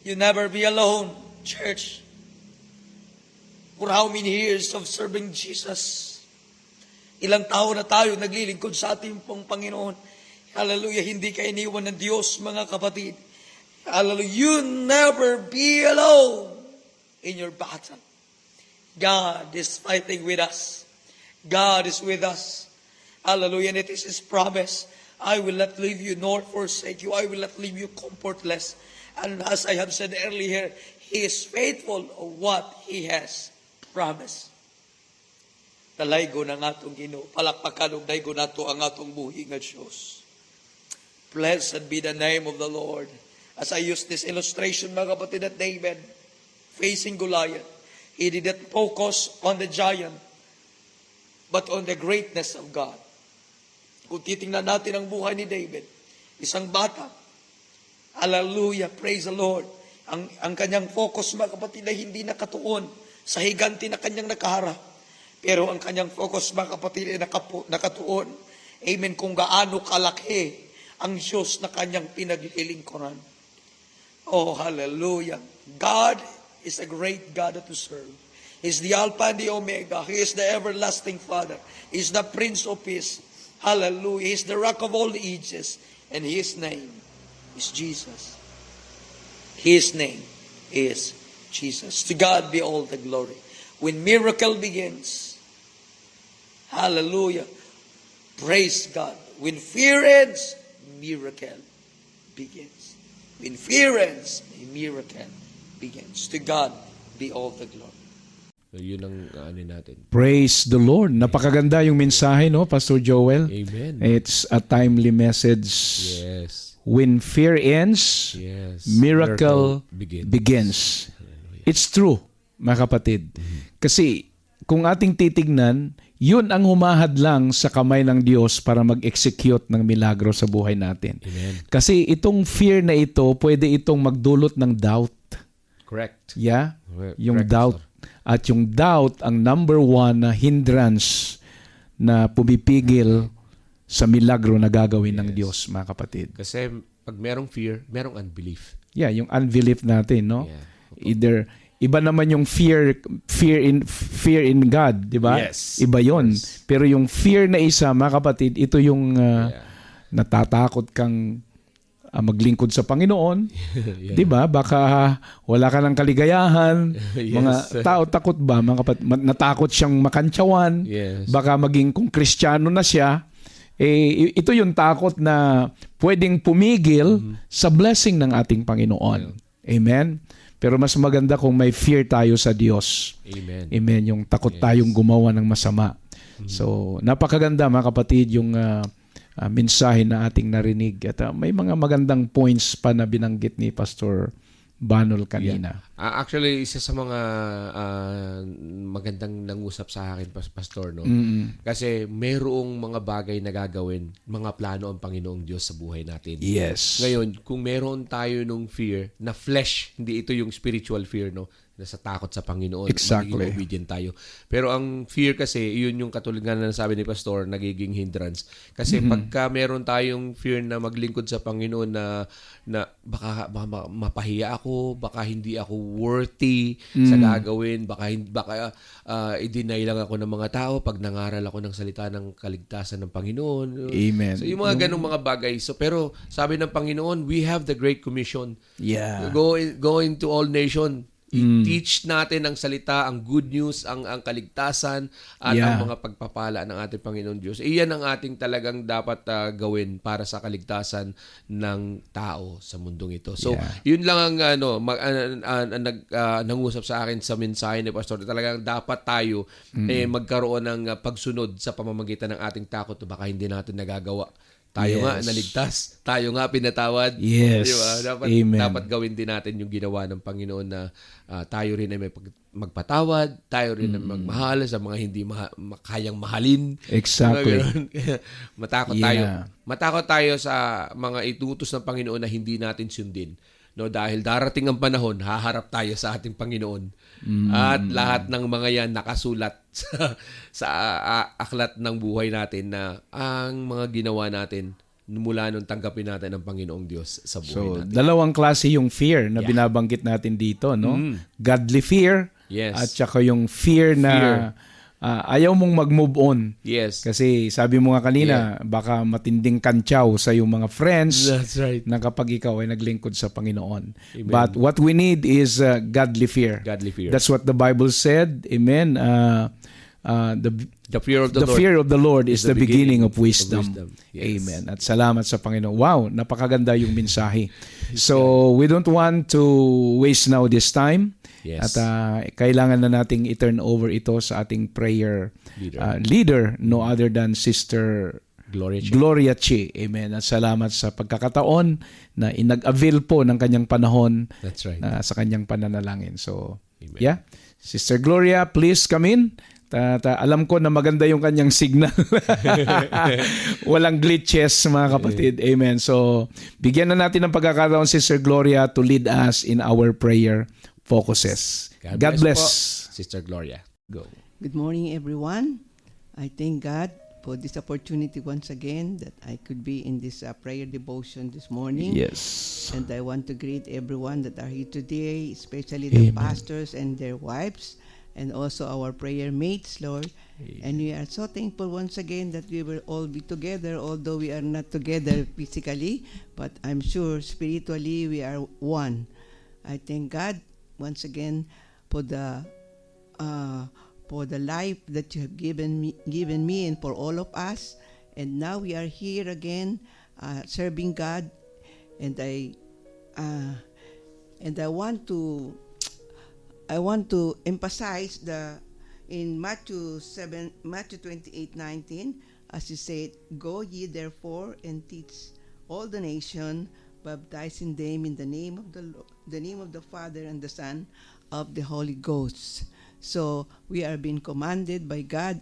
You never be alone, church. For how many years of serving Jesus? Ilang taon na tayo naglilingkod sa ating pong Panginoon. Hallelujah, hindi ka iniwan ng Diyos, mga kapatid. Hallelujah, you never be alone in your battle. God is fighting with us. God is with us. Hallelujah, and it is His promise. I will not leave you nor forsake you. I will not leave you comfortless. And as I have said earlier, He is faithful of what He has promised. Talaygo ng atong Ginoo, palakpakan og daygo nato ang atong buhi nga Dios. Blessed be the name of the Lord. As I use this illustration, mga kapatid, at David facing Goliath, he didn't focus on the giant, but on the greatness of God. Kung titingnan natin ang buhay ni David, isang bata, hallelujah, praise the Lord, ang kanyang focus, mga kapatid, ay hindi nakatuon sa higanti na kanyang nakaharap. Pero ang kanyang focus, mga kapatid, ay nakatuon, amen, kung gaano kalaki ang Diyos na kanyang pinaglilingkuran. Oh, hallelujah. God is a great God to serve. He is the Alpha and the Omega. He is the everlasting Father. He is the Prince of Peace. Hallelujah. He is the Rock of all ages. And His name is Jesus. His name is Jesus. To God be all the glory. When miracle begins, hallelujah, praise God. When fear ends, miracle begins. When fear ends, a miracle begins. To God be all the glory. So, yun ang ano natin. Praise the Lord. Napakaganda yung mensahe, no, Pastor Joel? Amen. It's a timely message. Yes. When fear ends, Yes. miracle Miracle begins. It's true, mga kapatid. Kasi kung ating titignan, yun ang humahad lang sa kamay ng Diyos para mag-execute ng milagro sa buhay natin. Amen. Kasi itong fear na ito, pwede itong magdulot ng doubt. Correct. Yeah? Correct, Yung doubt. At yung doubt, ang number one na hindrance na pumipigil sa milagro na gagawin ng Diyos, mga kapatid. Kasi pag merong fear, merong unbelief. Yeah, yung unbelief natin, no? Yeah. Either iba naman yung fear in God, di ba? Yes. Iba yon. Pero yung fear na isa, mga kapatid, ito yung natatakot kang maglingkod sa Panginoon. Yeah. 'Di ba? Baka wala ka ng kaligayahan. Yes. Mga tao takot ba? Mga natakot siyang makantsawan. Yes. Baka maging kung Kristiyano na siya, ito yung takot na pwedeng pumigil sa blessing ng ating Panginoon. Amen. Pero mas maganda kung may fear tayo sa Diyos. Amen. Amen. Yung takot tayong gumawa ng masama. So, napakaganda mga kapatid yung mensahe na ating narinig. At may mga magandang points pa na binanggit ni Pastor Banol kanina. Actually, isa sa mga magandang nangusap sa akin, Pastor, no? Kasi merong mga bagay na gagawin, mga plano ang Panginoong Diyos sa buhay natin. Yes. Ngayon, kung meron tayo nung fear na flesh, hindi ito yung spiritual fear, no? Na sa takot sa Panginoon, Exactly. magiging obedient tayo. Pero ang fear kasi, yun yung katulad nga na sabi ni Pastor, nagiging hindrance. Kasi pagka meron tayong fear na maglingkod sa Panginoon na baka mapahiya ako, baka hindi ako worthy sa gagawin, baka i-deny lang ako ng mga tao pag nangaral ako ng salita ng kaligtasan ng Panginoon. Amen. So yung mga ganong mga bagay. So pero sabi ng Panginoon, we have the Great Commission. Yeah. Go into all nation. I-teach natin ang salita, ang good news, ang kaligtasan at ang mga pagpapala ng ating Panginoon Diyos. Iyan ang ating talagang dapat gawin para sa kaligtasan ng tao sa mundong ito. So, yun lang ang nangusap sa akin sa mensahe ni Pastor. Talagang dapat tayo magkaroon ng pagsunod sa pamamagitan ng ating takot. Baka hindi natin nagagawa. Tayo nga naligtas, tayo nga pinatawad. Yes. Diba? Dapat gawin din natin yung ginawa ng Panginoon na tayo rin ay may magpatawad, tayo rin ay magmahal sa mga hindi kayang mahalin. Exactly. Matakot tayo. Matakot tayo sa mga itutos ng Panginoon na hindi natin sundin. No, dahil darating ang panahon, haharap tayo sa ating Panginoon. At lahat ng mga yan nakasulat sa aklat ng buhay natin na ang mga ginawa natin mula nung tanggapin natin ang Panginoong Diyos sa buhay natin. Dalawang klase yung fear na binabanggit natin dito, no? Godly fear at saka yung fear na ayaw mong mag-move on. Yes. Kasi sabi mo nga kanina, baka matinding kantsaw sa yung mga friends. That's right. Na kapag ikaw ay naglingkod sa Panginoon. Amen. But what we need is godly fear. Godly fear. That's what the Bible said. Amen. The fear of the the Lord. fear of the Lord is the beginning of wisdom. Yes. Amen. At salamat sa Panginoon. Wow, napakaganda yung mensahe. So, we don't want to waste now this time. Yes. At kailangan na nating i-turn over ito sa ating prayer leader, no other than Sister Gloria Chi. Amen. At salamat sa pagkakataon na inag-avail po ng kanyang panahon. That's right. Sa kanyang pananalangin. So, Sister Gloria, please come in. Alam ko na maganda yung kanyang signal. Walang glitches, mga kapatid. Amen. So, bigyan na natin ng pagkakataon Sister Gloria to lead us in our prayer focuses. God bless. Sister Gloria. Go. Good morning, everyone. I thank God for this opportunity once again that I could be in this prayer devotion this morning. Yes. And I want to greet everyone that are here today, especially the pastors and their wives, and also our prayer mates, Lord. And we are so thankful once again that we will all be together, although we are not together physically, but I'm sure spiritually we are one. I thank God once again for the life that you have given me and for all of us. And now we are here again serving God, and I want to emphasize in Matthew 28:19, as you said, "Go ye therefore and teach all the nation, baptizing them in the name of the Father and the Son of the Holy Ghost." So we are being commanded by God.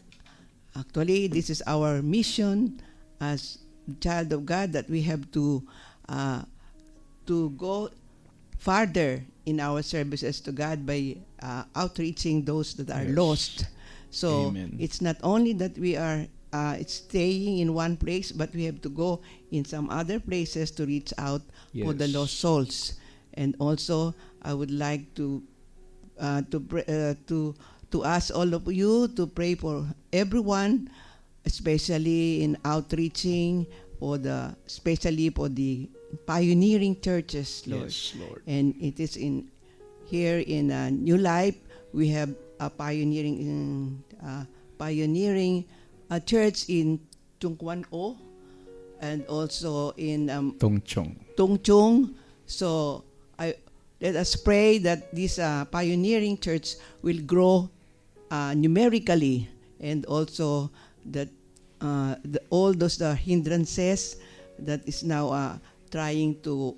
Actually, this is our mission as child of God, that we have to go farther in our services to God by outreaching those that are lost. So it's not only that we are staying in one place, but we have to go in some other places to reach out for the lost souls. And also, I would like to ask all of you to pray for everyone, especially in outreaching, especially for the pioneering churches, Lord. Yes, Lord. And it is in here in New Life, we have a pioneering church in Tungkwan O, and also in Tongchong. Tongchong. So let us pray that this pioneering church will grow numerically, and also that all those hindrances that is now trying to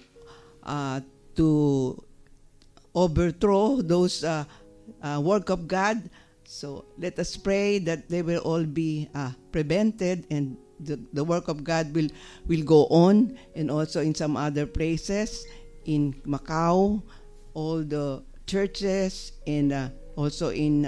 overthrow those work of God. So let us pray that they will all be prevented, and the work of God will go on, and also in some other places in Macau, all the churches, and also in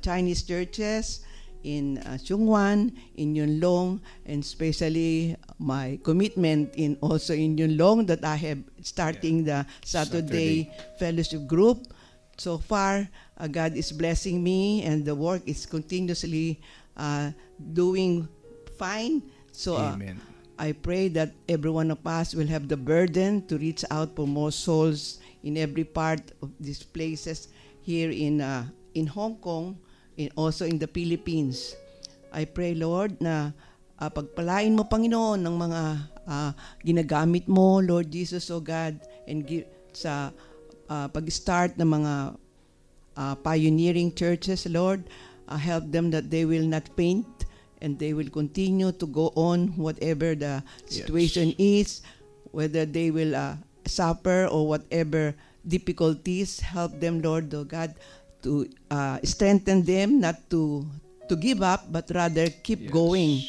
Chinese churches in Chungwan, in Yunlong, and especially my commitment in also in Yunlong that I have starting the Saturday fellowship group. So far, God is blessing me, and the work is continuously doing fine. So Amen. I pray that every one of us will have the burden to reach out for more souls in every part of these places here in Hong Kong, and also in the Philippines. I pray, Lord, na pagpalain mo, Panginoon, ng mga ginagamit mo, Lord Jesus, O God, and sa pag-start ng mga pioneering churches, Lord, help them that they will not faint, and they will continue to go on whatever the situation is, whether they will suffer or whatever difficulties. Help them, Lord, O God, to strengthen them, not to give up, but rather keep going.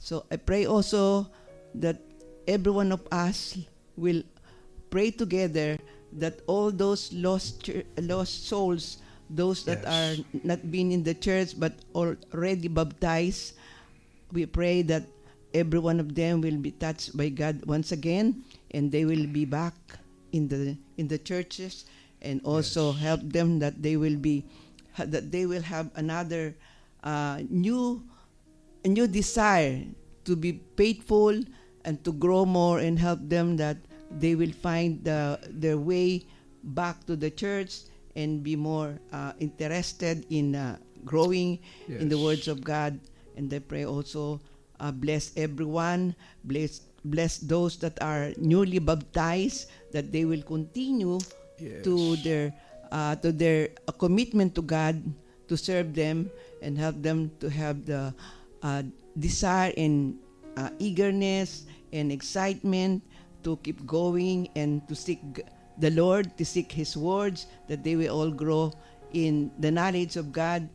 So I pray also that every one of us will pray together that all those lost souls, those that are not been in the church but already baptized, we pray that every one of them will be touched by God once again, and they will be back in the churches, and also help them that they will have another new desire to be faithful and to grow more, and help them that they will find their way back to the church and be more interested in growing in the words of God. And I pray also bless everyone, bless those that are newly baptized, that they will continue to their commitment to God, to serve them, and help them to have the desire and eagerness and excitement to keep going and to seek the Lord, to seek His words, that they will all grow in the knowledge of God.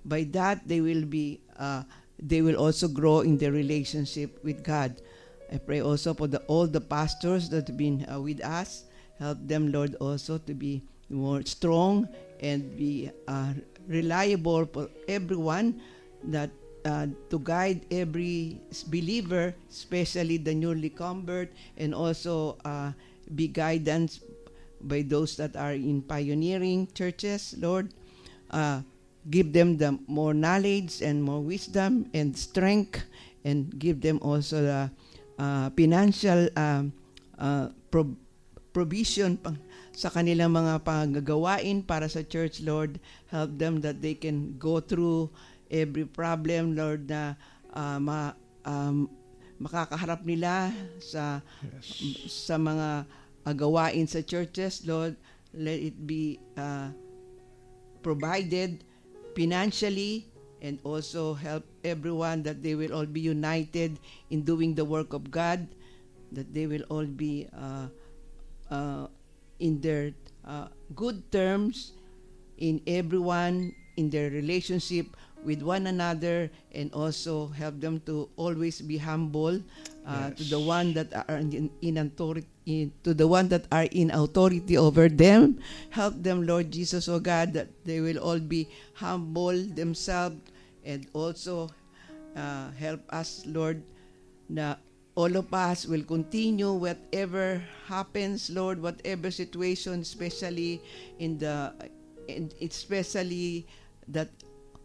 By that, they will also grow in their relationship with God. I pray also for all the pastors that have been with us. Help them, Lord, also to be more strong and be reliable for everyone, that to guide every believer, especially the newly convert, and also be guidance by those that are in pioneering churches, Lord. Give them the more knowledge and more wisdom and strength, and give them also the financial provision sa kanilang mga panggagawain para sa church, Lord. Help them that they can go through every problem, Lord, na makakaharap nila sa mga gawain sa churches, Lord. Let it be provided financially, and also help everyone that they will all be united in doing the work of God, that they will all be in their good terms, in everyone, in their relationship with one another, and also help them to always be humble to the one that are in authority, to the one that are in authority over them. Help them, Lord Jesus, O God, that they will all be humble themselves, and also help us, Lord, na all of us will continue whatever happens, Lord, whatever situation, especially especially that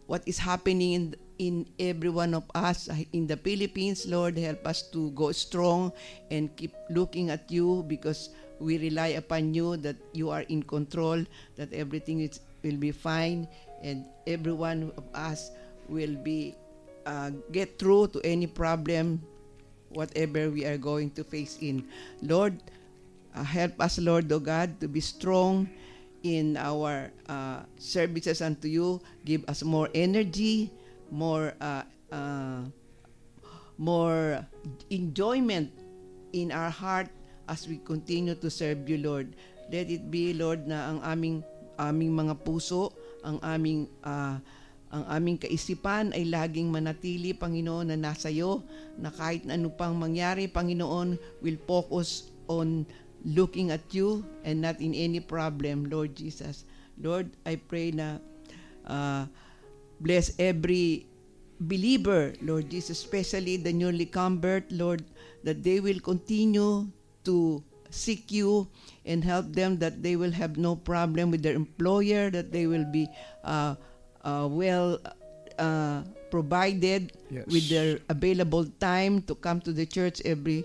what is happening in every one of us in the Philippines. Lord, help us to go strong and keep looking at you, because we rely upon you, that you are in control, that everything will be fine, and every one of us will be get through to any problem, whatever we are going to face in. Lord, help us, Lord, O God, to be strong in our services unto you. Give us more energy, more enjoyment in our heart as we continue to serve you, Lord. Let it be, Lord, na ang aming mga puso, ang aming kaisipan ay laging manatili, Panginoon, na nasa iyo, na kahit ano pang mangyari, Panginoon, will focus on looking at you and not in any problem, Lord Jesus. Lord, I pray na bless every believer, Lord Jesus, especially the newly convert, Lord, that they will continue to seek you and help them, that they will have no problem with their employer, that they will be provided with their available time to come to the church every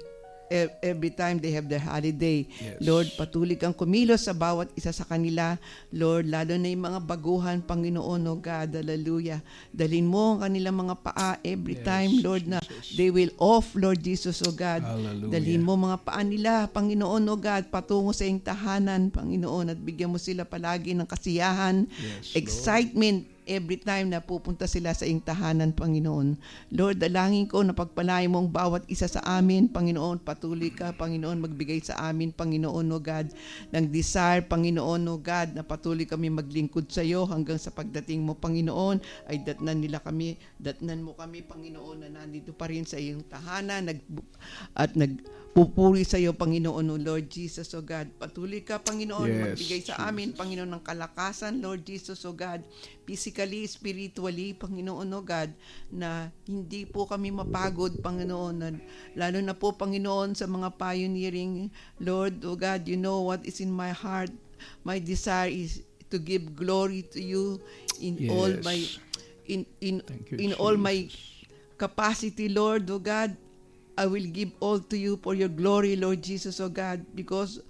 time they have their holiday. Yes. Lord, patuloy kang kumilos sa bawat isa sa kanila. Lord, lalo na yung mga baguhan, Panginoon, O God, hallelujah. Dalhin mo ang kanilang mga paa every time, Lord, na they will off, Lord Jesus, O God. Hallelujah. Dalhin mo mga paa nila, Panginoon, O God, patungo sa iyong tahanan, Panginoon, at bigyan mo sila palagi ng kasiyahan, excitement, every time na pupunta sila sa iyong tahanan, Panginoon. Lord, dalangin ko na pagpalain mo ang bawat isa sa amin, Panginoon. Patuloy ka, Panginoon, magbigay sa amin, Panginoon, O God, ng desire, Panginoon, O God, na patuloy kami maglingkod sa iyo hanggang sa pagdating mo, Panginoon, ay datnan mo kami, Panginoon, na nandito pa rin sa iyong tahanan, nagpupuri sa iyo, Panginoon, O Lord Jesus, O God. Patuloy ka, Panginoon, magbigay sa amin, Panginoon, ng kalakasan, Lord Jesus, O God, physically, spiritually, Panginoon, O God, na hindi po kami mapagod, Panginoon, lalo na po, Panginoon, sa mga pioneering, Lord, O God, you know what is in my heart. My desire is to give glory to you in all my all my capacity, Lord, O God. I will give all to you for your glory, Lord Jesus, O God, because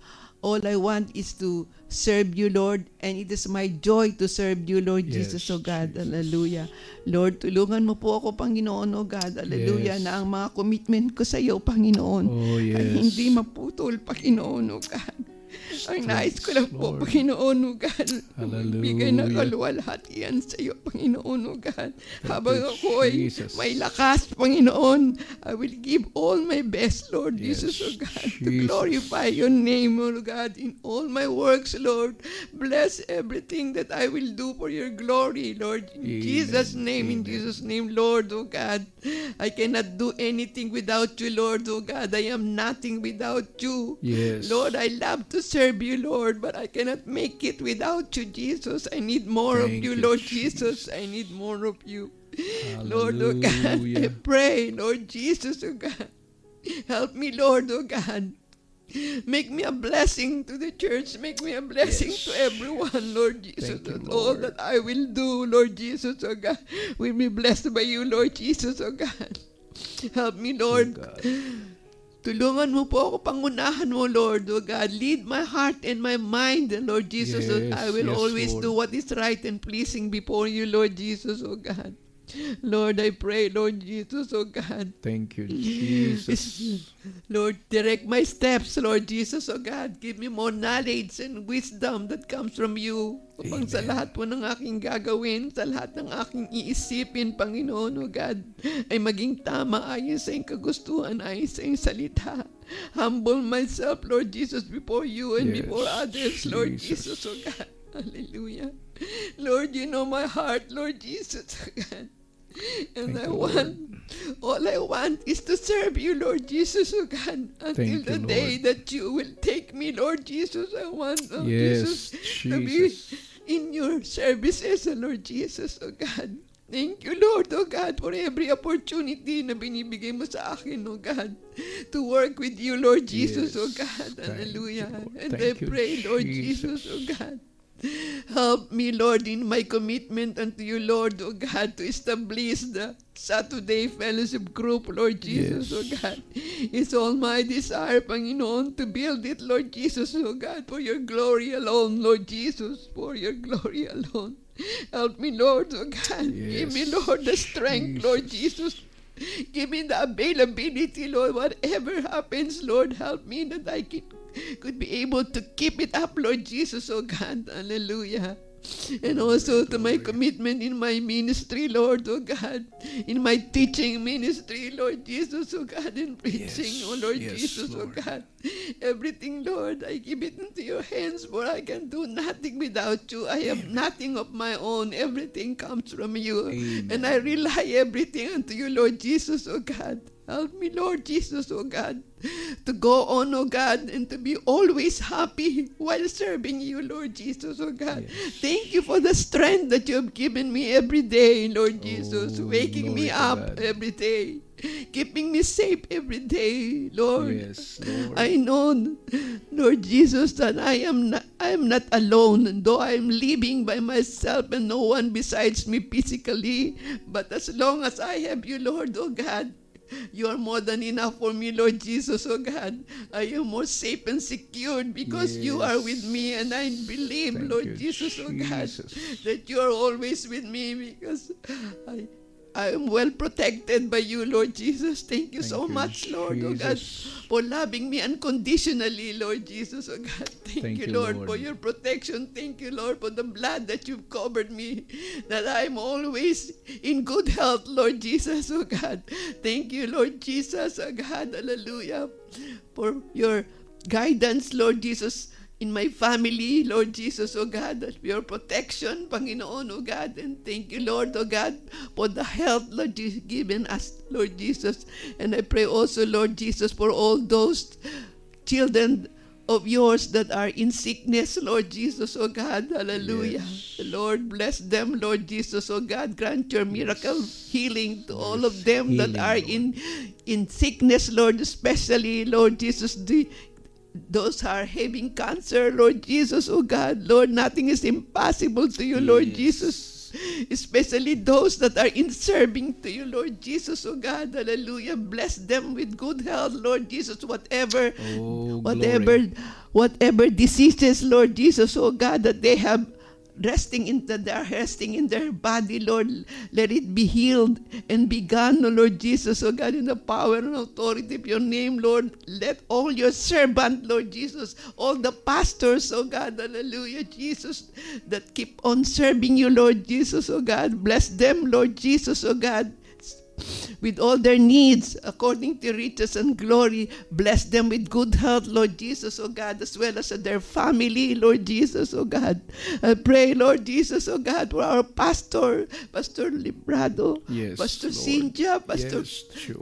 all I want is to serve you, Lord, and it is my joy to serve you, Lord Jesus, O God. Hallelujah. Lord, tulungan mo po ako, Panginoon, O God. Hallelujah. Na ang mga commitment ko sa iyo, Panginoon, ay hindi maputol, Panginoon, O God. Ang nais ko lang po, Panginoon, O God, bigay ng kaluwalhatian sa iyo, Panginoon, O God. Habang ako ay may lakas, Panginoon, I will give all my best, Lord Jesus, O God, to glorify your name, O God, in all my works, Lord. Bless everything that I will do for your glory, Lord. In Jesus' name, Lord, O God. I cannot do anything without you, Lord, O God. I am nothing without you. Lord, I love to serve you, Lord, but I cannot make it without you, Jesus. I need more of you, Lord Jesus. I need more of you. Lord, O God, I pray, Lord Jesus, O God. Help me, Lord, O God. Make me a blessing to the church. Make me a blessing to everyone, Lord Jesus. That all that I will do, Lord Jesus, O God, will be blessed by you, Lord Jesus, O God. Help me, Lord. Tulungan mo po ako, pangunahan mo, Lord, O God. Lead my heart and my mind, Lord Jesus. I will always do what is right and pleasing before you, Lord Jesus, O God. Lord, I pray, Lord Jesus, O God. Thank you, Jesus. Lord, direct my steps, Lord Jesus, O God. Give me more knowledge and wisdom that comes from you. Upang sa lahat po ng aking gagawin, sa lahat ng aking iisipin, Panginoon, O God, ay maging tama ayon sa iyong kagustuhan, ayon sa iyong salita. Humble myself, Lord Jesus, before you and before others, Lord Jesus, O God. Hallelujah. Lord, you know my heart, Lord Jesus, O God. And all I want is to serve you, Lord Jesus, O God, until the day that you will take me, Lord Jesus. I want, Lord Jesus, to be in your services, Lord Jesus, O God. Thank you, Lord, O God, for every opportunity na binibigay mo sa akin, O God, to work with you, Lord Jesus, O God. Hallelujah. And I pray, Lord Jesus, O God, Help me, Lord, in my commitment unto you, Lord, O God, to establish the Saturday Fellowship Group, Lord Jesus, O God. It's all my desire, Panginoon, to build it, Lord Jesus, O God, for your glory alone, Lord Jesus, for your glory alone. Help me, Lord, O God. Give me, Lord, the strength, Lord Jesus. Give me the availability, Lord. Whatever happens, Lord, help me that I could be able to keep it up, Lord Jesus, oh God. Hallelujah. And also to my commitment in my ministry, Lord, oh God, in my teaching ministry, Lord Jesus, oh God, in preaching, oh Lord Jesus, oh God. Everything, Lord, I give it into your hands, for I can do nothing without you. I have nothing of my own. Everything comes from you. And I rely everything unto you, Lord Jesus, oh God. Help me, Lord Jesus, oh God, to go on, oh God, and to be always happy while serving you, Lord Jesus, oh God. Thank you for the strength that you have given me every day, Lord Jesus, waking me up every day, keeping me safe every day, Lord. Yes, Lord. I know, Lord Jesus, that I am not alone, though I am living by myself and no one besides me physically. But as long as I have you, Lord, oh God, you are more than enough for me, Lord Jesus, oh God. I am more safe and secured because you are with me, and I believe, Lord Jesus, oh God, that you are always with me because I am well protected by you, Lord Jesus. Thank you so much, Lord, oh God, for loving me unconditionally, Lord Jesus, oh God. Thank you, Lord, for your protection. Thank you, Lord, for the blood that you've covered me, that I'm always in good health, Lord Jesus, oh God. Thank you, Lord Jesus, oh God, hallelujah, for your guidance, Lord Jesus, in my family, Lord Jesus, oh God, that your protection, Panginoon, oh God. And thank you, Lord, oh God, for the health, Lord, you've given us, Lord Jesus. And I pray also, Lord Jesus, for all those children of yours that are in sickness, Lord Jesus, oh God, hallelujah. Lord, bless them, Lord Jesus, oh God. Grant your miracle healing to all of them that are in sickness, Lord, especially, Lord Jesus, those who are having cancer, Lord Jesus, oh God. Lord, nothing is impossible to you, Lord Jesus. Especially those that are in serving to you, Lord Jesus, oh God. Hallelujah. Bless them with good health, Lord Jesus. Whatever diseases, Lord Jesus, oh God, that they have resting in their body, Lord, let it be healed and be gone, oh Lord Jesus, oh God, in the power and authority of your name, Lord. Let all your servant, Lord Jesus, all the pastors, oh God, hallelujah, Jesus, that keep on serving you, Lord Jesus, oh God, bless them, Lord Jesus, oh God, with all their needs according to riches and glory. Bless them with good health, Lord Jesus, oh God, as well as their family, Lord Jesus, oh God. I pray, Lord Jesus, oh God, for our pastor, Pastor Librado, Pastor Cynthia, Pastor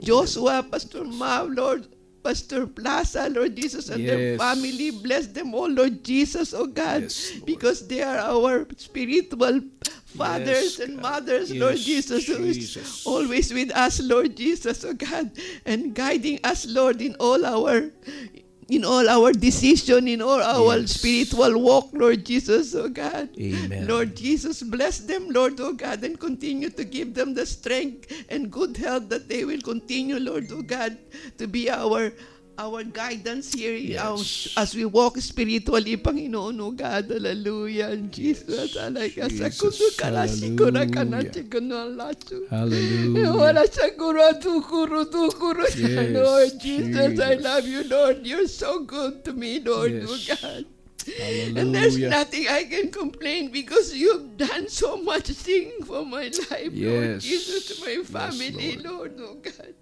Joshua, Pastor Mav, Lord, Pastor Plaza, Lord Jesus, and their family. Bless them all, Lord Jesus, oh God, because they are our spiritual fathers and mothers, Lord Jesus, who is always with us, Lord Jesus, oh God, and guiding us, Lord, in all our decision, in all our spiritual walk, Lord Jesus, oh God. Amen. Lord Jesus, bless them, Lord, oh God, and continue to give them the strength and good health that they will continue, Lord, oh God, to be our guidance here as we walk spiritually, Panginoon, oh God, hallelujah, and Jesus, hallelujah, Lord Jesus, I love you, Lord, you're so good to me, Lord, oh God. Hallelujah. And there's nothing I can complain because you've done so much thing for my life, Lord Jesus, my family, Lord, oh God.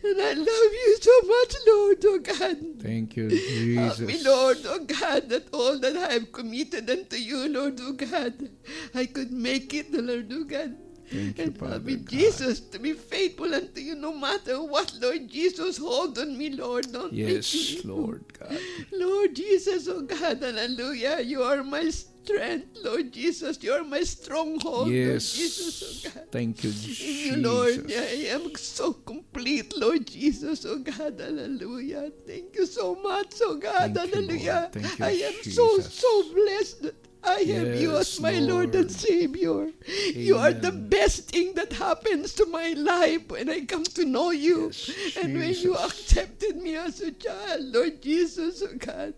And I love you so much, Lord, oh God. Thank you, Jesus. Help me, Lord, oh God, that all that I have committed unto you, Lord, oh God, I could make it, Lord, oh God. Thank you, And Father help me, God. Jesus, to be faithful unto you no matter what, Lord Jesus. Hold on me, Lord. Don't make me. Lord God. Lord Jesus, oh God, hallelujah. You are my strength, Lord Jesus. You are my stronghold, Lord Jesus, oh God. Thank you, In Jesus. you, Lord, I am so complete, Lord Jesus, oh God, hallelujah. Thank you so much, oh God, Thank you, hallelujah. Lord. Thank you, I am Jesus. so blessed that I have you as Yes, my Lord and Savior. You are the best thing that happens to my life when I come to know you. And when you accepted me as a child, Lord Jesus, oh God.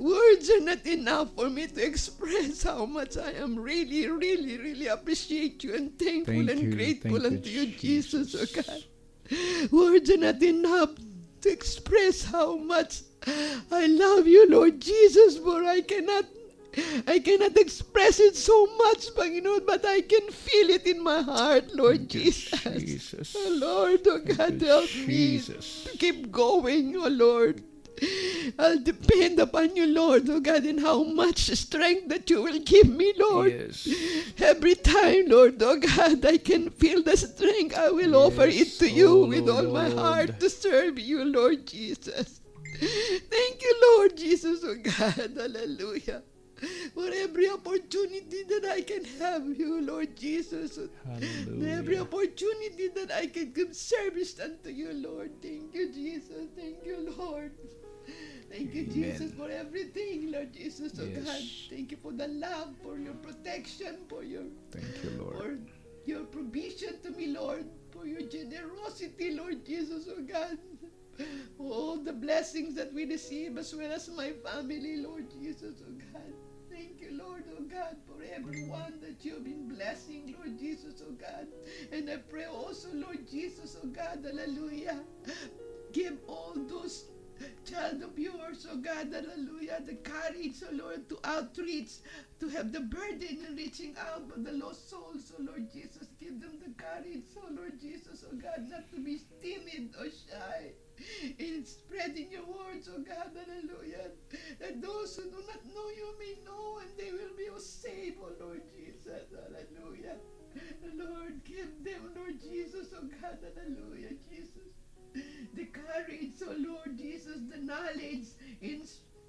Words are not enough for me to express how much I am really, really, really appreciate you and thankful Thank and you. grateful Thank unto you, you, Jesus, oh God. Words are not enough to express how much I love you, Lord Jesus, for I cannot express it so much, Panginoon, but I can feel it in my heart, Lord Jesus. Jesus. Oh Lord, oh God, help me Jesus. to keep going, oh Lord. I'll depend upon you, Lord, oh God, and how much strength that you will give me, Lord. Yes. Every time, Lord, oh God, I can feel the strength. I will offer it to you with all my heart to serve you, Lord Jesus. Thank you, Lord Jesus, oh God. Hallelujah. For every opportunity that I can have you, Lord Jesus. Hallelujah. Every opportunity that I can give service unto you, Lord. Thank you, Jesus. Thank you, Lord. Thank you, Jesus, for everything, Lord Jesus, oh Yes. God. Thank you for the love, for your protection, for your Thank you, Lord. for your provision to me, Lord, for your generosity, Lord Jesus, oh God. All the blessings that we receive as well as my family, Lord Jesus, oh God. Thank you, Lord, oh God, for everyone that you've been blessing, Lord Jesus, oh God. And I pray also, Lord Jesus, oh God, hallelujah. Give all those child of yours, oh God, hallelujah, the courage, oh Lord, to outreach, to have the burden in reaching out for the lost souls, oh Lord Jesus. Give them the courage, oh Lord Jesus, oh God, not to be timid or shy in spreading your words, oh God, hallelujah. That those who do not know you may know and they will be saved, oh Lord Jesus, hallelujah. Lord, give them, Lord Jesus, oh God, hallelujah, Jesus. The courage, oh Lord Jesus, the knowledge in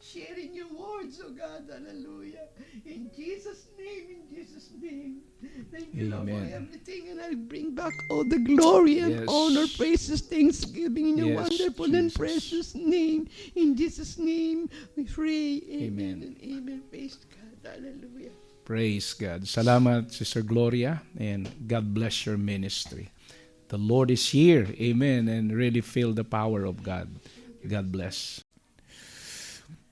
sharing your words, oh God, hallelujah. In Jesus' name. Thank you, Lord, for Amen. everything, and I bring back all the glory and Yes. honor, praises, thanksgiving in your Yes, wonderful and Jesus. precious name. In Jesus' name we pray. Amen. And amen. Praise God. Hallelujah. Praise God. Salamat, Sister Gloria, and God bless your ministry. The Lord is here. Amen. And really feel the power of God. God bless.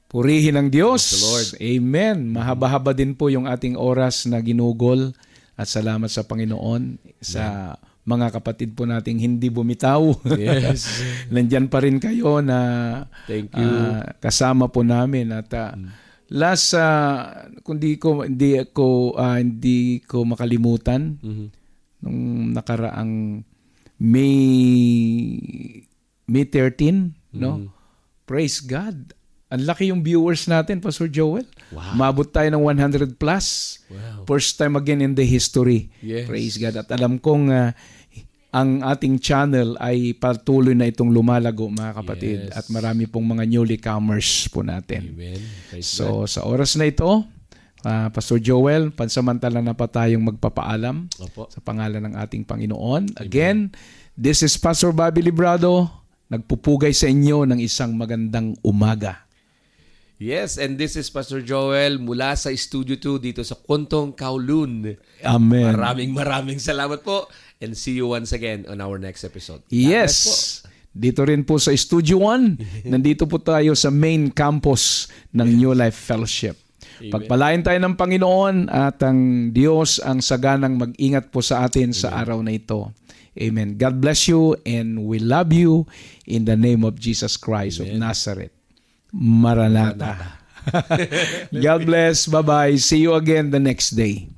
Purihin ang Diyos. Praise the Lord. Amen. Mahaba-haba din po yung ating oras na ginugol. At salamat sa Panginoon sa mga kapatid po nating hindi bumitaw. Yes. Nandyan pa rin kayo na Thank you. kasama po namin. At last, hindi ko makalimutan nung nakaraang May 13, no? Praise God. Ang laki yung viewers natin, Pastor Joel. Wow. Mabot tayo ng 100 plus. Wow. First time again in the history. Yes. Praise God. At alam kong ang ating channel ay patuloy na itong lumalago, mga kapatid. Yes. At marami pong mga newcomers po natin. Amen. Praise God. So, sa oras na ito, Pastor Joel, pansamantala na pa tayong magpapaalam Opo. sa pangalan ng ating Panginoon. Again, this is Pastor Bobby Librado, nagpupugay sa inyo ng isang magandang umaga. Yes, and this is Pastor Joel mula sa Studio 2 dito sa Kontong Kowloon. Amen. Maraming salamat po, and see you once again on our next episode. God bless Yes. Dito rin po sa Studio 1, nandito po tayo sa main campus ng New Life Fellowship. Amen. Pagpalain tayo ng Panginoon at ang Diyos ang saganang mag-ingat po sa atin sa araw na ito. Amen. God bless you and we love you in the name of Jesus Christ of Nazareth. Maranatha. God bless. Bye-bye. See you again the next day.